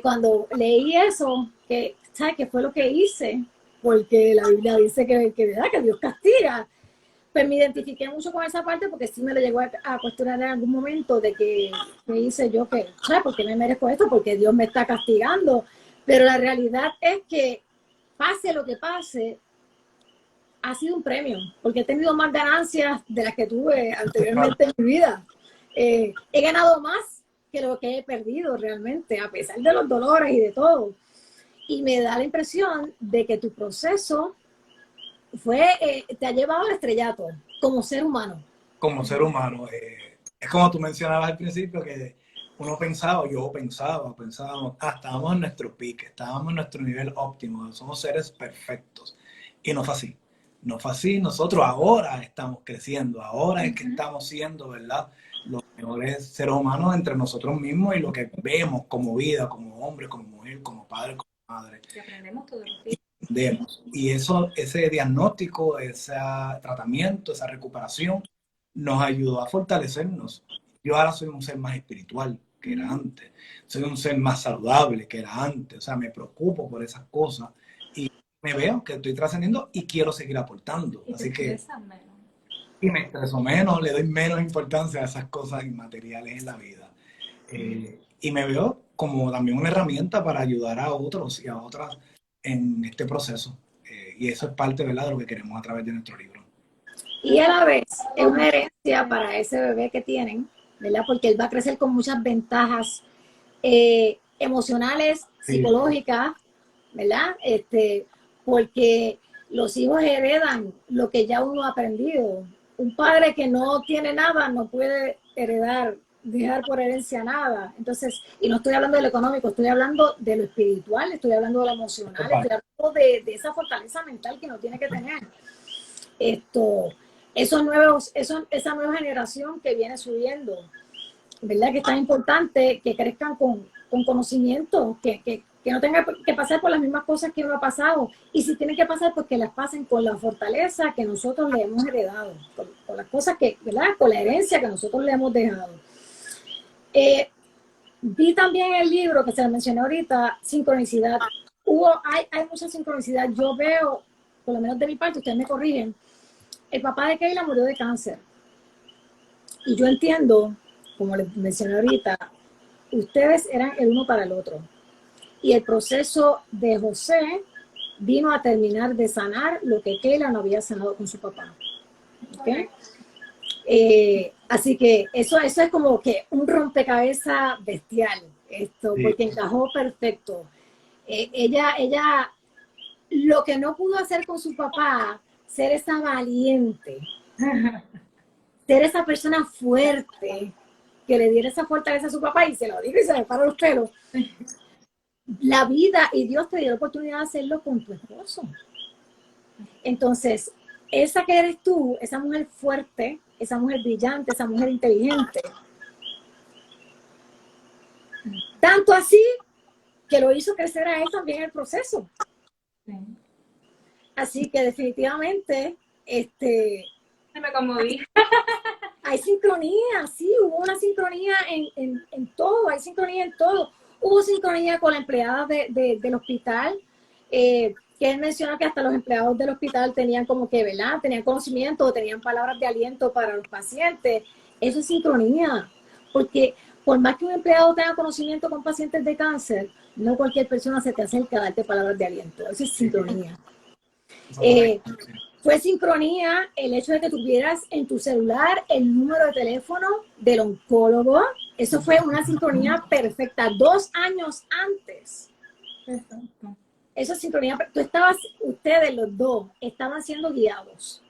cuando leí eso, ¿sabes qué fue lo que hice? Porque la Biblia dice que Dios castiga. Pues me identifiqué mucho con esa parte porque sí me lo llegó a cuestionar en algún momento de que hice yo, ¿sabes? ¿Por qué me merezco esto? Porque Dios me está castigando. Pero la realidad es que pase lo que pase, ha sido un premio, porque he tenido más ganancias de las que tuve anteriormente en mi vida. He ganado más que lo que he perdido realmente, a pesar de los dolores y de todo. Y me da la impresión de que tu proceso te ha llevado al estrellato como ser humano. Como ser humano. Es como tú mencionabas al principio, que uno pensaba, yo pensaba, estábamos en nuestro pique, estábamos en nuestro nivel óptimo, somos seres perfectos. Y no fue así. No fue así. Nosotros ahora estamos creciendo, ahora es que estamos siendo, ¿verdad?, los mejores seres humanos entre nosotros mismos y lo que vemos como vida, como hombre, como mujer, como padre, como madre. Y aprendemos todos los días. Y ese diagnóstico, ese tratamiento, esa recuperación nos ayudó a fortalecernos. Yo ahora soy un ser más espiritual que era antes, soy un ser más saludable que era antes, o sea, me preocupo por esas cosas y me veo que estoy trascendiendo y quiero seguir aportando. Así que, y me estreso menos, le doy menos importancia a esas cosas inmateriales en la vida. Y me veo como también una herramienta para ayudar a otros y a otras en este proceso. Y eso es parte, ¿verdad?, de lo que queremos a través de nuestro libro. Y a la vez es una herencia para ese bebé que tienen, ¿verdad? Porque él va a crecer con muchas ventajas emocionales, psicológicas, ¿verdad? Porque los hijos heredan lo que ya uno ha aprendido. Un padre que no tiene nada no puede dejar por herencia nada. Entonces, y no estoy hablando de lo económico, estoy hablando de lo espiritual, estoy hablando de lo emocional, estoy hablando de esa fortaleza mental que uno tiene que tener. Esa nueva generación que viene subiendo, ¿verdad? Que es tan importante que crezcan con conocimiento, que no tengan que pasar por las mismas cosas que uno ha pasado. Y si tienen que pasar, pues que las pasen con la fortaleza que nosotros le hemos heredado, con las cosas ¿verdad? Con la herencia que nosotros le hemos dejado. Vi también en el libro que se le mencionó ahorita, sincronicidad. Hay mucha sincronicidad. Yo veo, por lo menos de mi parte, ustedes me corrigen, el papá de Keila murió de cáncer. Y yo entiendo, como les mencioné ahorita, ustedes eran el uno para el otro. Y el proceso de José vino a terminar de sanar lo que Keila no había sanado con su papá. ¿Okay? Así que eso es como que un rompecabezas bestial, esto, Sí. porque encajó perfecto. Ella, lo que no pudo hacer con su papá, ser esa valiente, ser esa persona fuerte, que le diera esa fortaleza a su papá, y se lo digo y se me paran los pelos. La vida y Dios te dio la oportunidad de hacerlo con tu esposo. Entonces, esa que eres tú, esa mujer fuerte, esa mujer brillante, esa mujer inteligente, tanto así que lo hizo crecer a él también en el proceso. Así que definitivamente, Me conmoví. hay sincronía, sí, hubo una sincronía en todo, hay sincronía en todo. Hubo sincronía con la empleada del hospital, que él menciona que hasta los empleados del hospital tenían como que, ¿verdad? Tenían conocimiento, tenían palabras de aliento para los pacientes. Eso es sincronía, porque por más que un empleado tenga conocimiento con pacientes de cáncer, no cualquier persona se te acerca a darte palabras de aliento. Eso es sincronía. Fue sincronía el hecho de que tuvieras en tu celular el número de teléfono del oncólogo. Eso fue una sincronía perfecta, 2 años antes. Perfecto. Eso es sincronía. Ustedes los dos estaban siendo guiados.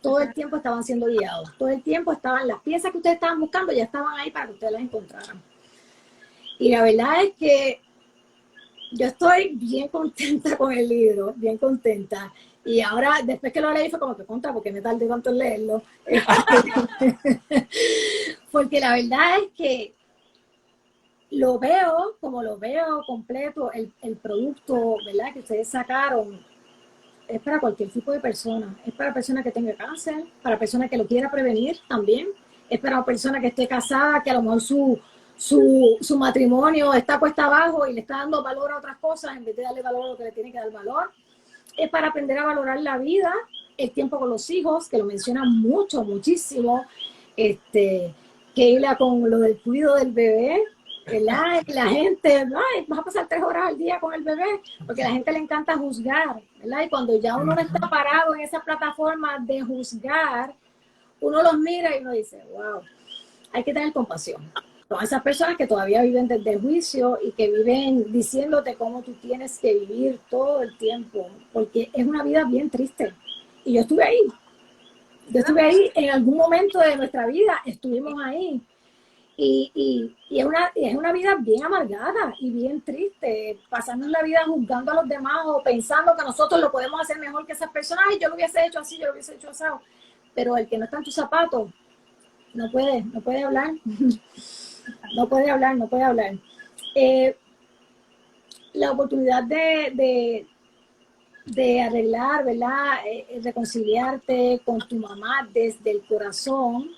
Todo el tiempo estaban siendo guiados. Todo el tiempo estaban, las piezas que ustedes estaban buscando ya estaban ahí para que ustedes las encontraran. Y la verdad es que yo estoy bien contenta con el libro, bien contenta. Y ahora, después que lo leí, fue como que contra, porque me tardé tanto en leerlo. Porque la verdad es que lo veo, como lo veo completo, el producto, ¿verdad?, que ustedes sacaron, es para cualquier tipo de persona. Es para persona que tenga cáncer, para persona que lo quiera prevenir también. Es para persona que esté casada, que a lo mejor su matrimonio está puesta abajo y le está dando valor a otras cosas en vez de darle valor a lo que le tiene que dar valor. Es para aprender a valorar la vida, el tiempo con los hijos, que lo mencionan mucho, muchísimo. Keila con lo del cuidado del bebé, ¿verdad? La gente, ay, vas a pasar 3 horas al día con el bebé, porque a la gente le encanta juzgar, ¿verdad? Y cuando ya uno no está parado en esa plataforma de juzgar, uno los mira y uno dice, wow, hay que tener compasión con esas personas que todavía viven desde el juicio y que viven diciéndote cómo tú tienes que vivir todo el tiempo, porque es una vida bien triste. Y yo estuve ahí. Yo estuve ahí en algún momento de nuestra vida, estuvimos ahí. Y es una vida bien amargada y bien triste, pasando la vida juzgando a los demás o pensando que nosotros lo podemos hacer mejor que esas personas. Ay, yo lo hubiese hecho así, yo lo hubiese hecho así. Pero el que no está en tus zapatos no puede hablar. No puede hablar. La oportunidad de arreglar, ¿verdad? Reconciliarte con tu mamá desde el corazón,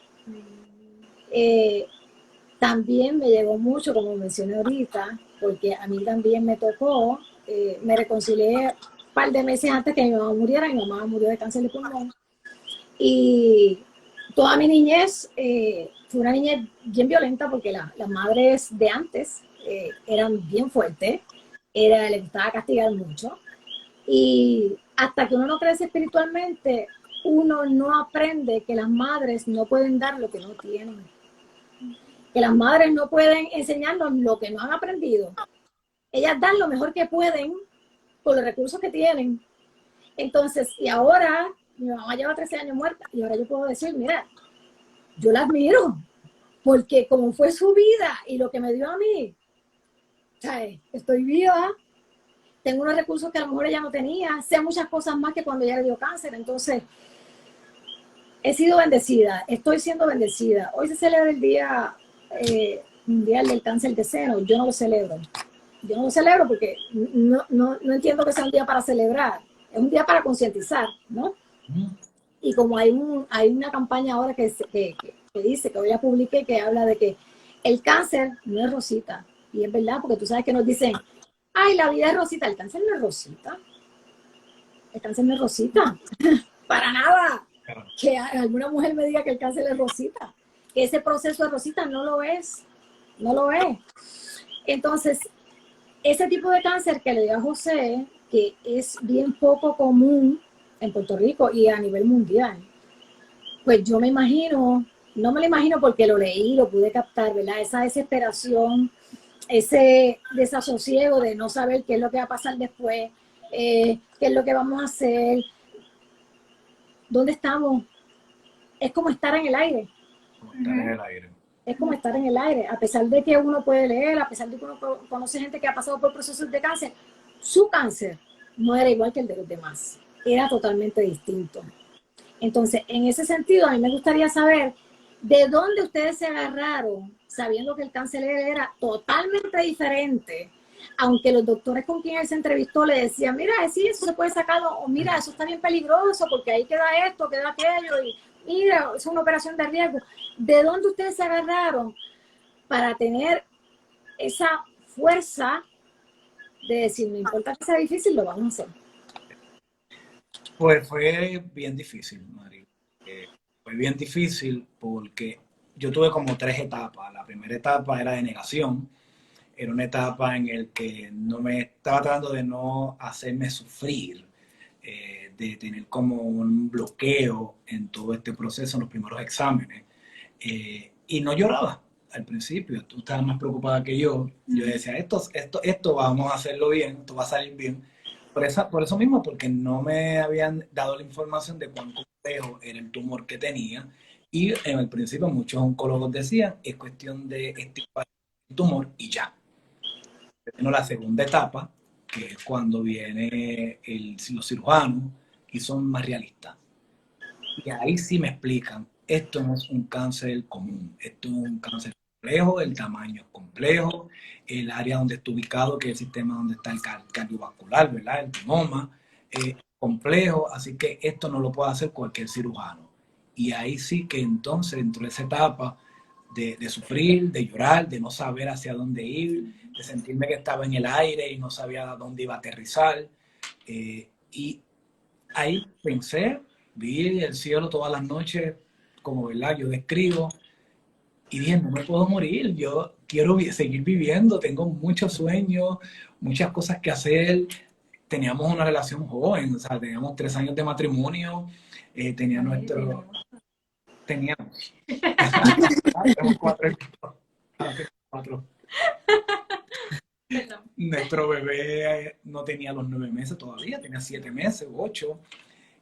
también me llegó mucho, como mencioné ahorita, porque a mí también me tocó, me reconcilié un par de meses antes que mi mamá muriera. Mi mamá murió de cáncer de pulmón. Y toda mi niñez fue una niñez bien violenta, porque las madres de antes eran bien fuertes, les gustaba castigar mucho. Y hasta que uno no crece espiritualmente, uno no aprende que las madres no pueden dar lo que no tienen. Que las madres no pueden enseñarnos lo que no han aprendido. Ellas dan lo mejor que pueden con los recursos que tienen. Entonces, y ahora, mi mamá lleva 13 años muerta, y ahora yo puedo decir, mira, yo la admiro, porque como fue su vida y lo que me dio a mí, ¿sabes? Estoy viva, tengo unos recursos que a lo mejor ella no tenía, sé muchas cosas más que cuando ella le dio cáncer. Entonces, he sido bendecida, estoy siendo bendecida. Hoy se celebra el Día Mundial del Cáncer de Seno. Yo no lo celebro. Yo no lo celebro porque no entiendo que sea un día para celebrar. Es un día para concientizar, ¿no? Y como hay una campaña ahora que dice, que hoy la publiqué, que habla de que el cáncer no es rosita. Y es verdad, porque tú sabes que nos dicen, ay, la vida es rosita. El cáncer no es rosita. El cáncer no es rosita. Para nada. Que alguna mujer me diga que el cáncer es rosita. Que ese proceso de rosita no lo es. No lo es. Entonces, ese tipo de cáncer que le dio a José, que es bien poco común en Puerto Rico y a nivel mundial. Pues yo me imagino, no me lo imagino porque lo leí, lo pude captar, ¿verdad? Esa desesperación, ese desasosiego de no saber qué es lo que va a pasar después, qué es lo que vamos a hacer, dónde estamos. Es como estar en el aire. Como estar en el aire. Es como estar en el aire. A pesar de que uno puede leer, a pesar de que uno conoce gente que ha pasado por procesos de cáncer, su cáncer no era igual que el de los demás. Era totalmente distinto. Entonces, en ese sentido, a mí me gustaría saber de dónde ustedes se agarraron, sabiendo que el cáncer era totalmente diferente, aunque los doctores con quien él se entrevistó le decían, mira, sí, eso se puede sacar, o mira, eso está bien peligroso, porque ahí queda esto, queda aquello, y mira, es una operación de riesgo. ¿De dónde ustedes se agarraron para tener esa fuerza de decir, no importa que sea difícil, lo vamos a hacer? Pues fue bien difícil, Mari. Fue bien difícil porque yo tuve como tres etapas. La primera etapa era de negación. Era una etapa en la que no me estaba tratando de no hacerme sufrir, de tener como un bloqueo en todo este proceso, en los primeros exámenes. Y no lloraba al principio. Tú estabas más preocupada que yo. Yo decía, esto vamos a hacerlo bien, esto va a salir bien. Por eso mismo, porque no me habían dado la información de cuán complejo era el tumor que tenía. Y en el principio muchos oncólogos decían, es cuestión de extirpar el tumor y ya. Tengo la segunda etapa, que es cuando viene los cirujanos y son más realistas. Y ahí sí me explican, esto no es un cáncer común, esto es un cáncer complejo, el tamaño es complejo, el área donde está ubicado, que es el sistema donde está el cardiovascular, ¿verdad? El genoma, complejo, así que esto no lo puede hacer cualquier cirujano. Y ahí sí que entonces, dentro de esa etapa de sufrir, de llorar, de no saber hacia dónde ir, de sentirme que estaba en el aire y no sabía a dónde iba a aterrizar, y ahí pensé, vi el cielo todas las noches, como verdad, yo describo, y dije, no me puedo morir, yo quiero seguir viviendo, tengo muchos sueños, muchas cosas que hacer. Teníamos una relación joven, o sea, teníamos 3 años de matrimonio, tenía nuestro... Teníamos. Tenemos 4 4. Nuestro bebé no tenía los 9 meses todavía, tenía 7 meses, 8.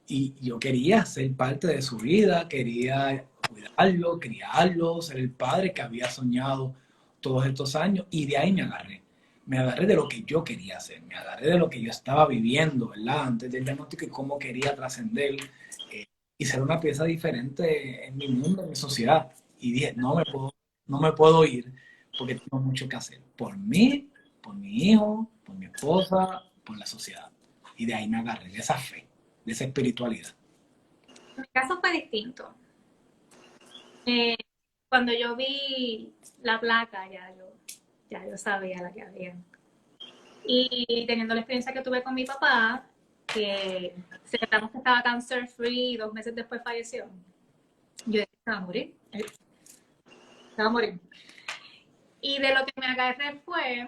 Y yo quería ser parte de su vida, quería cuidarlo, criarlo, ser el padre que había soñado todos estos años. Y de ahí me agarré. Me agarré de lo que yo quería hacer, me agarré de lo que yo estaba viviendo, ¿verdad? Antes del diagnóstico y cómo quería trascender y ser una pieza diferente en mi mundo, en mi sociedad. Y dije, no me puedo ir porque tengo mucho que hacer. Por mí, por mi hijo, por mi esposa, por la sociedad. Y de ahí me agarré, de esa fe, de esa espiritualidad. Mi caso fue distinto. Cuando yo vi la placa, ya yo sabía la que había. Y teniendo la experiencia que tuve con mi papá, que celebramos que estaba cancer free y 2 meses después falleció, yo dije, estaba a morir. Estaba a morir. Y de lo que me agarré fue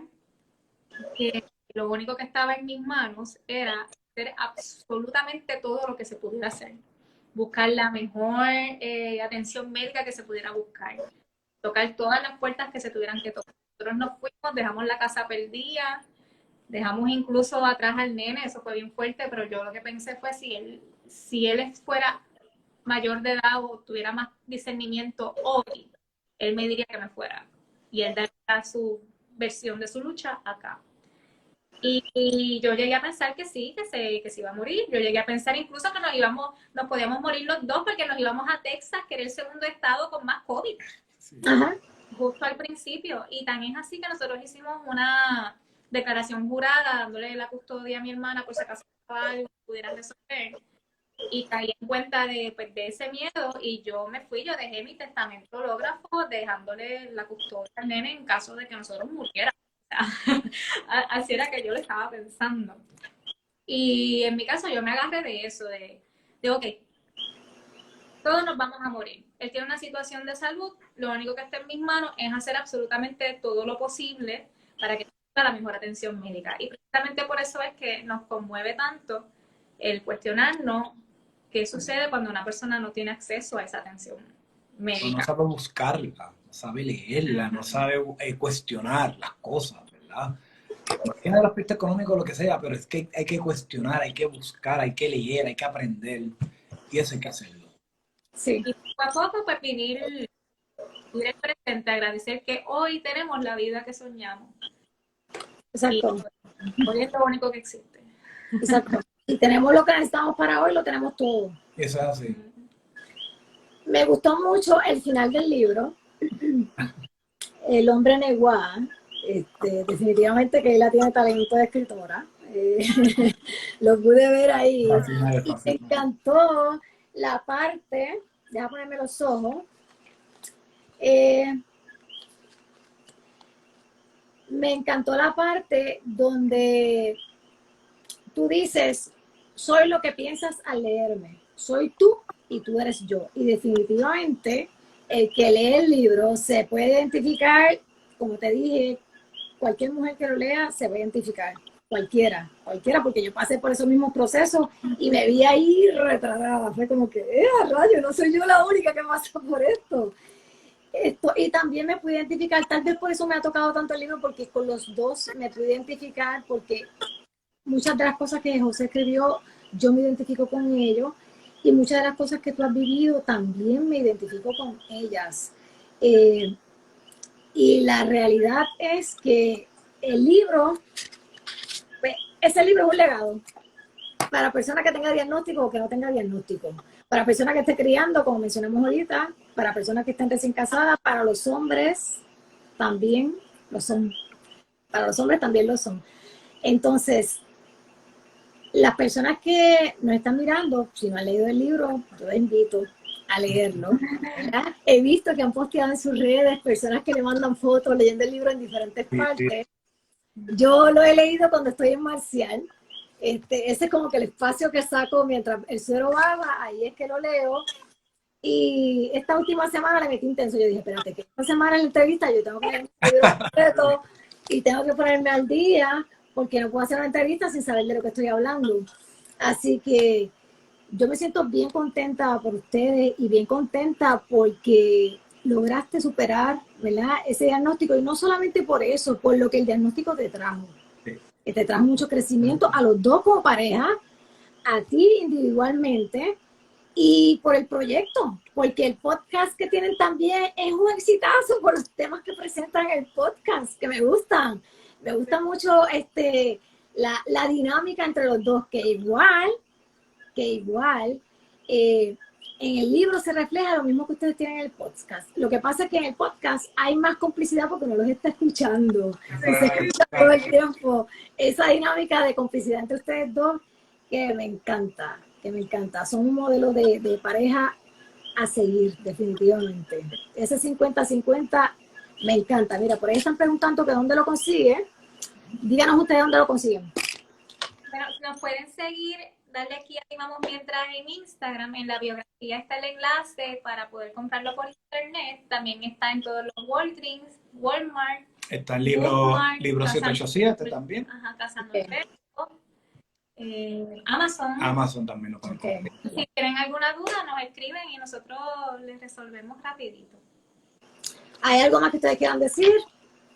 que lo único que estaba en mis manos era hacer absolutamente todo lo que se pudiera hacer. Buscar la mejor atención médica que se pudiera buscar. Tocar todas las puertas que se tuvieran que tocar. Nosotros nos fuimos, dejamos la casa perdida, dejamos incluso atrás al nene, eso fue bien fuerte, pero yo lo que pensé fue si él fuera mayor de edad o tuviera más discernimiento hoy, él me diría que me fuera. Y él daría su versión de su lucha acá. Y yo llegué a pensar que sí, que se iba a morir. Yo llegué a pensar incluso que nos podíamos morir los dos porque nos íbamos a Texas, que era el segundo estado con más COVID. Sí. Ajá. Justo al principio. Y también es así que nosotros hicimos una declaración jurada dándole la custodia a mi hermana por si acaso algo pudiera resolver. Y caí en cuenta pues, de ese miedo y yo me fui, yo dejé mi testamento hológrafo dejándole la custodia al nene en caso de que nosotros muriéramos. Así era que yo lo estaba pensando. Y en mi caso yo me agarré de eso, de ok, todos nos vamos a morir. Él tiene una situación de salud, lo único que está en mis manos es hacer absolutamente todo lo posible para que a la mejor atención médica. Y precisamente por eso es que nos conmueve tanto el cuestionarnos qué sucede cuando una persona no tiene acceso a esa atención médica. No sabe buscarla, no sabe leerla, no sabe cuestionar las cosas, ¿verdad? Tiene el aspecto económico, lo que sea, pero es que hay que cuestionar, hay que buscar, hay que leer, hay que aprender, y eso hay que hacerlo. Sí. Y poco a poco, pues vivir el presente, agradecer que hoy tenemos la vida que soñamos. Exacto. Y hoy es lo único que existe. Exacto. Y tenemos lo que necesitamos para hoy, lo tenemos todo. Eso es así. Me gustó mucho el final del libro, El hombre Neguá. Definitivamente que ella tiene talento de escritora. Lo pude ver ahí. Fascinante, Y me encantó la parte, déjame ponerme los ojos. Me encantó la parte donde tú dices, soy lo que piensas al leerme, soy tú y tú eres yo. Y definitivamente el que lee el libro se puede identificar, como te dije, cualquier mujer que lo lea se va a identificar, cualquiera, porque yo pasé por esos mismos procesos y me vi ahí retratada. Fue como que, rayo, no soy yo la única que pasa por esto. Y también me pude identificar, tal vez por eso me ha tocado tanto el libro, porque con los dos me pude identificar, porque muchas de las cosas que José escribió, yo me identifico con ellos, y muchas de las cosas que tú has vivido también me identifico con ellas. Y la realidad es que el libro, pues, ese libro es un legado para personas que tengan diagnóstico o que no tengan diagnóstico, para personas que estén criando, como mencionamos ahorita, para personas que estén recién casadas, para los hombres también lo son, para los hombres también lo son. Entonces, las personas que nos están mirando, si no han leído el libro, yo les invito a leerlo, ¿verdad? He visto que han posteado en sus redes personas que le mandan fotos leyendo el libro en diferentes partes. Yo lo he leído cuando estoy en Marcial. Ese es como que el espacio que saco mientras el suero baja, ahí es que lo leo. Y esta última semana le metí intenso. Yo dije, espérate, que esta semana en la entrevista yo tengo que leer el libro completo y tengo que ponerme al día, porque no puedo hacer una entrevista sin saber de lo que estoy hablando. Así que yo me siento bien contenta por ustedes y bien contenta porque lograste superar, ¿verdad?, ese diagnóstico, y no solamente por eso, por lo que el diagnóstico te trajo. Sí. Que te trajo mucho crecimiento a los dos como pareja, a ti individualmente, y por el proyecto, porque el podcast que tienen también es un exitazo por los temas que presentan en el podcast, que me gustan. Me gusta mucho la dinámica entre los dos, que igual en el libro se refleja lo mismo que ustedes tienen en el podcast. Lo que pasa es que en el podcast hay más complicidad porque no los está escuchando. Se escucha todo el tiempo esa dinámica de complicidad entre ustedes dos, que me encanta, Son un modelo de pareja a seguir, definitivamente. Ese 50-50 me encanta. Mira, por ahí están preguntando que dónde lo consiguen. Díganos ustedes dónde lo consiguen. Bueno, nos pueden seguir, darle aquí vamos mientras en Instagram, en la biografía está el enlace para poder comprarlo por internet. También está en todos los Walgreens, Walmart. Está el libro 787 también. Ajá, Casandra. Amazon. Amazon también lo pueden comprar. Si tienen alguna duda, nos escriben y nosotros les resolvemos rapidito. ¿Hay algo más que ustedes quieran decir?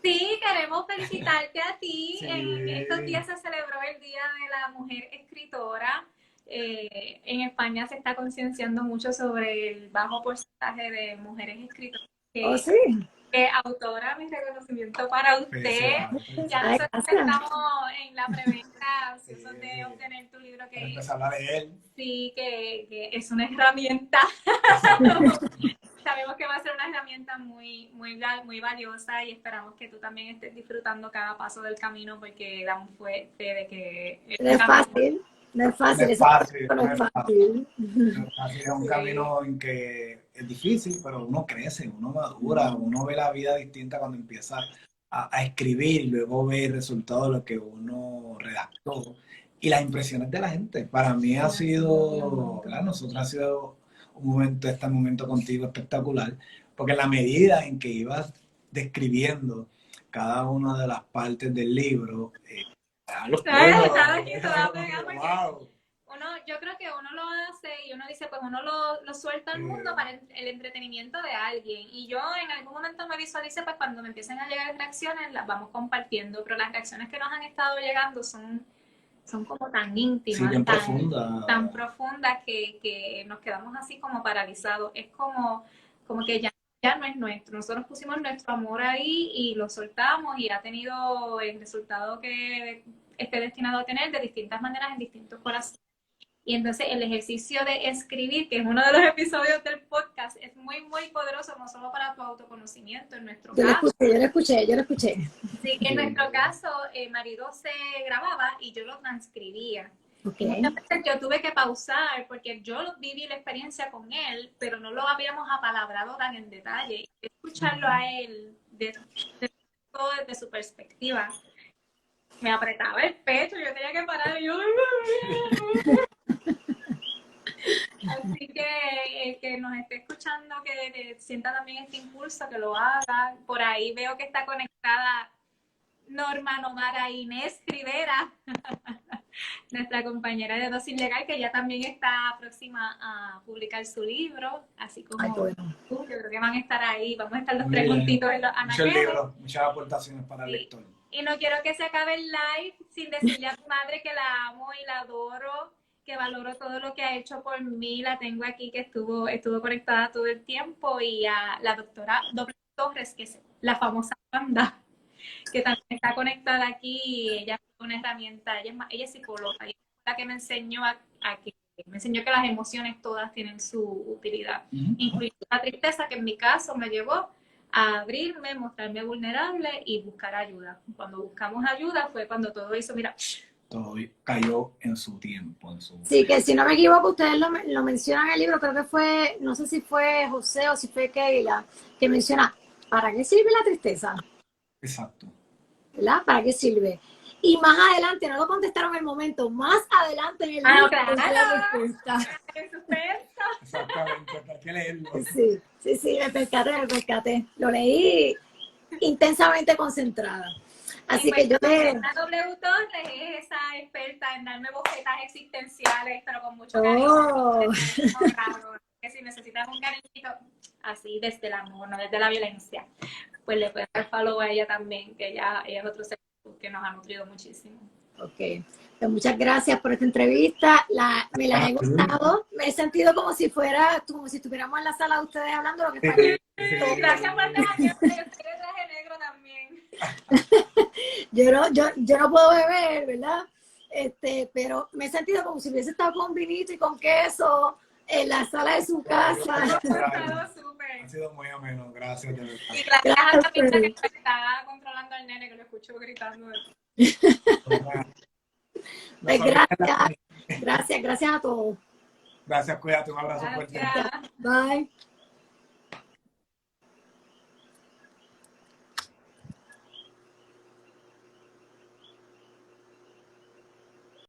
Sí, queremos felicitarte a ti. Sí. En estos días se celebró el Día de la Mujer Escritora. En España se está concienciando mucho sobre el bajo porcentaje de mujeres escritoras. Oh, sí. Autora, mi reconocimiento para usted. Ya nosotros estamos en la preventa ansiosos de obtener tu libro, que empezar a leer. Sí, que es una herramienta. Sabemos que va a ser una herramienta muy valiosa, y esperamos que tú también estés disfrutando cada paso del camino, porque damos fe de que no es fácil. No es fácil. Es un camino en que es difícil, pero uno crece, uno madura, uno ve la vida distinta cuando empieza a escribir y luego ve el resultado de lo que uno redactó y las impresiones de la gente. Para mí ha sido, claro, nosotros ha sido este momento contigo espectacular, porque en la medida en que ibas describiendo cada una de las partes del libro. A los Ay, pueblos, estaba aquí toda pegada porque wow. yo creo que uno lo hace y uno dice, pues uno lo suelta al mundo para el entretenimiento de alguien. Y yo en algún momento me visualice, pues cuando me empiecen a llegar reacciones, las vamos compartiendo. Pero las reacciones que nos han estado llegando son como tan íntimas, Sí, bien tan profundas que nos quedamos así como paralizados. Es como que ya no es nuestro. Nosotros pusimos nuestro amor ahí y lo soltamos y ha tenido el resultado que esté destinado a tener de distintas maneras en distintos corazones. Y entonces el ejercicio de escribir, que es uno de los episodios del podcast, es muy, muy poderoso, no solo para tu autoconocimiento, en nuestro caso. Yo lo escuché. Sí, en nuestro caso, marido se grababa y yo lo transcribía. Okay. Muchas veces yo tuve que pausar porque yo viví la experiencia con él, pero no lo habíamos apalabrado tan en detalle. Y escucharlo a él desde su perspectiva, me apretaba el pecho, yo tenía que parar y yo... Así que el que nos esté escuchando, que sienta también este impulso, que lo haga. Por ahí veo que está conectada Norma Nomara Inés Rivera, nuestra compañera de Dosis Legal, que ya también está próxima a publicar su libro, así como bueno. tú. Yo creo que van a estar ahí, vamos a estar los tres juntitos en los anaqueles. Muchas aportaciones para el lector. Y no quiero que se acabe el live sin decirle a mi madre que la amo y la adoro, que valoro todo lo que ha hecho por mí. La tengo aquí, que estuvo conectada todo el tiempo, y a la doctora Doble Torres, que es la famosa Wanda, que también está conectada aquí, y ella es una herramienta, ella es psicóloga, y es la que me enseñó me enseñó que las emociones todas tienen su utilidad, incluyendo la tristeza, que en mi caso me llevó a abrirme, mostrarme vulnerable y buscar ayuda. Cuando buscamos ayuda fue cuando todo hizo, mira, todo cayó en su tiempo. Sí, que si no me equivoco, ustedes lo mencionan en el libro, creo que fue, no sé si fue José o si fue Keila, que menciona, ¿para qué sirve la tristeza? Exacto. ¿Verdad? ¿Para qué sirve? Y más adelante, no lo contestaron en el momento, más adelante en el libro, claro. la respuesta. Exactamente, hay que leerlo. Sí, me percaté. Lo leí intensamente concentrada. Así que yo la W Torres es esa experta en darme bofetas existenciales, pero con mucho cariño. Que si necesitas un cariñito así desde el amor, no desde la violencia, pues le puedes dar follow a ella también, que ella es otro ser que nos ha nutrido muchísimo. Ok, pues muchas gracias por esta entrevista. Me la he gustado. Me he sentido como si estuviéramos en la sala de ustedes hablando lo que está. Gracias por dejarme, yo soy de traje negro también. yo no puedo beber, ¿verdad? Pero me he sentido como si hubiese estado con vinito y con queso en la sala de su casa. Ha sido muy ameno, gracias. De verdad. Y gracias a la pizza que está controlando al nene, que lo escucho gritando. Pues gracias a todos. Gracias, cuídate, un abrazo fuerte. Bye.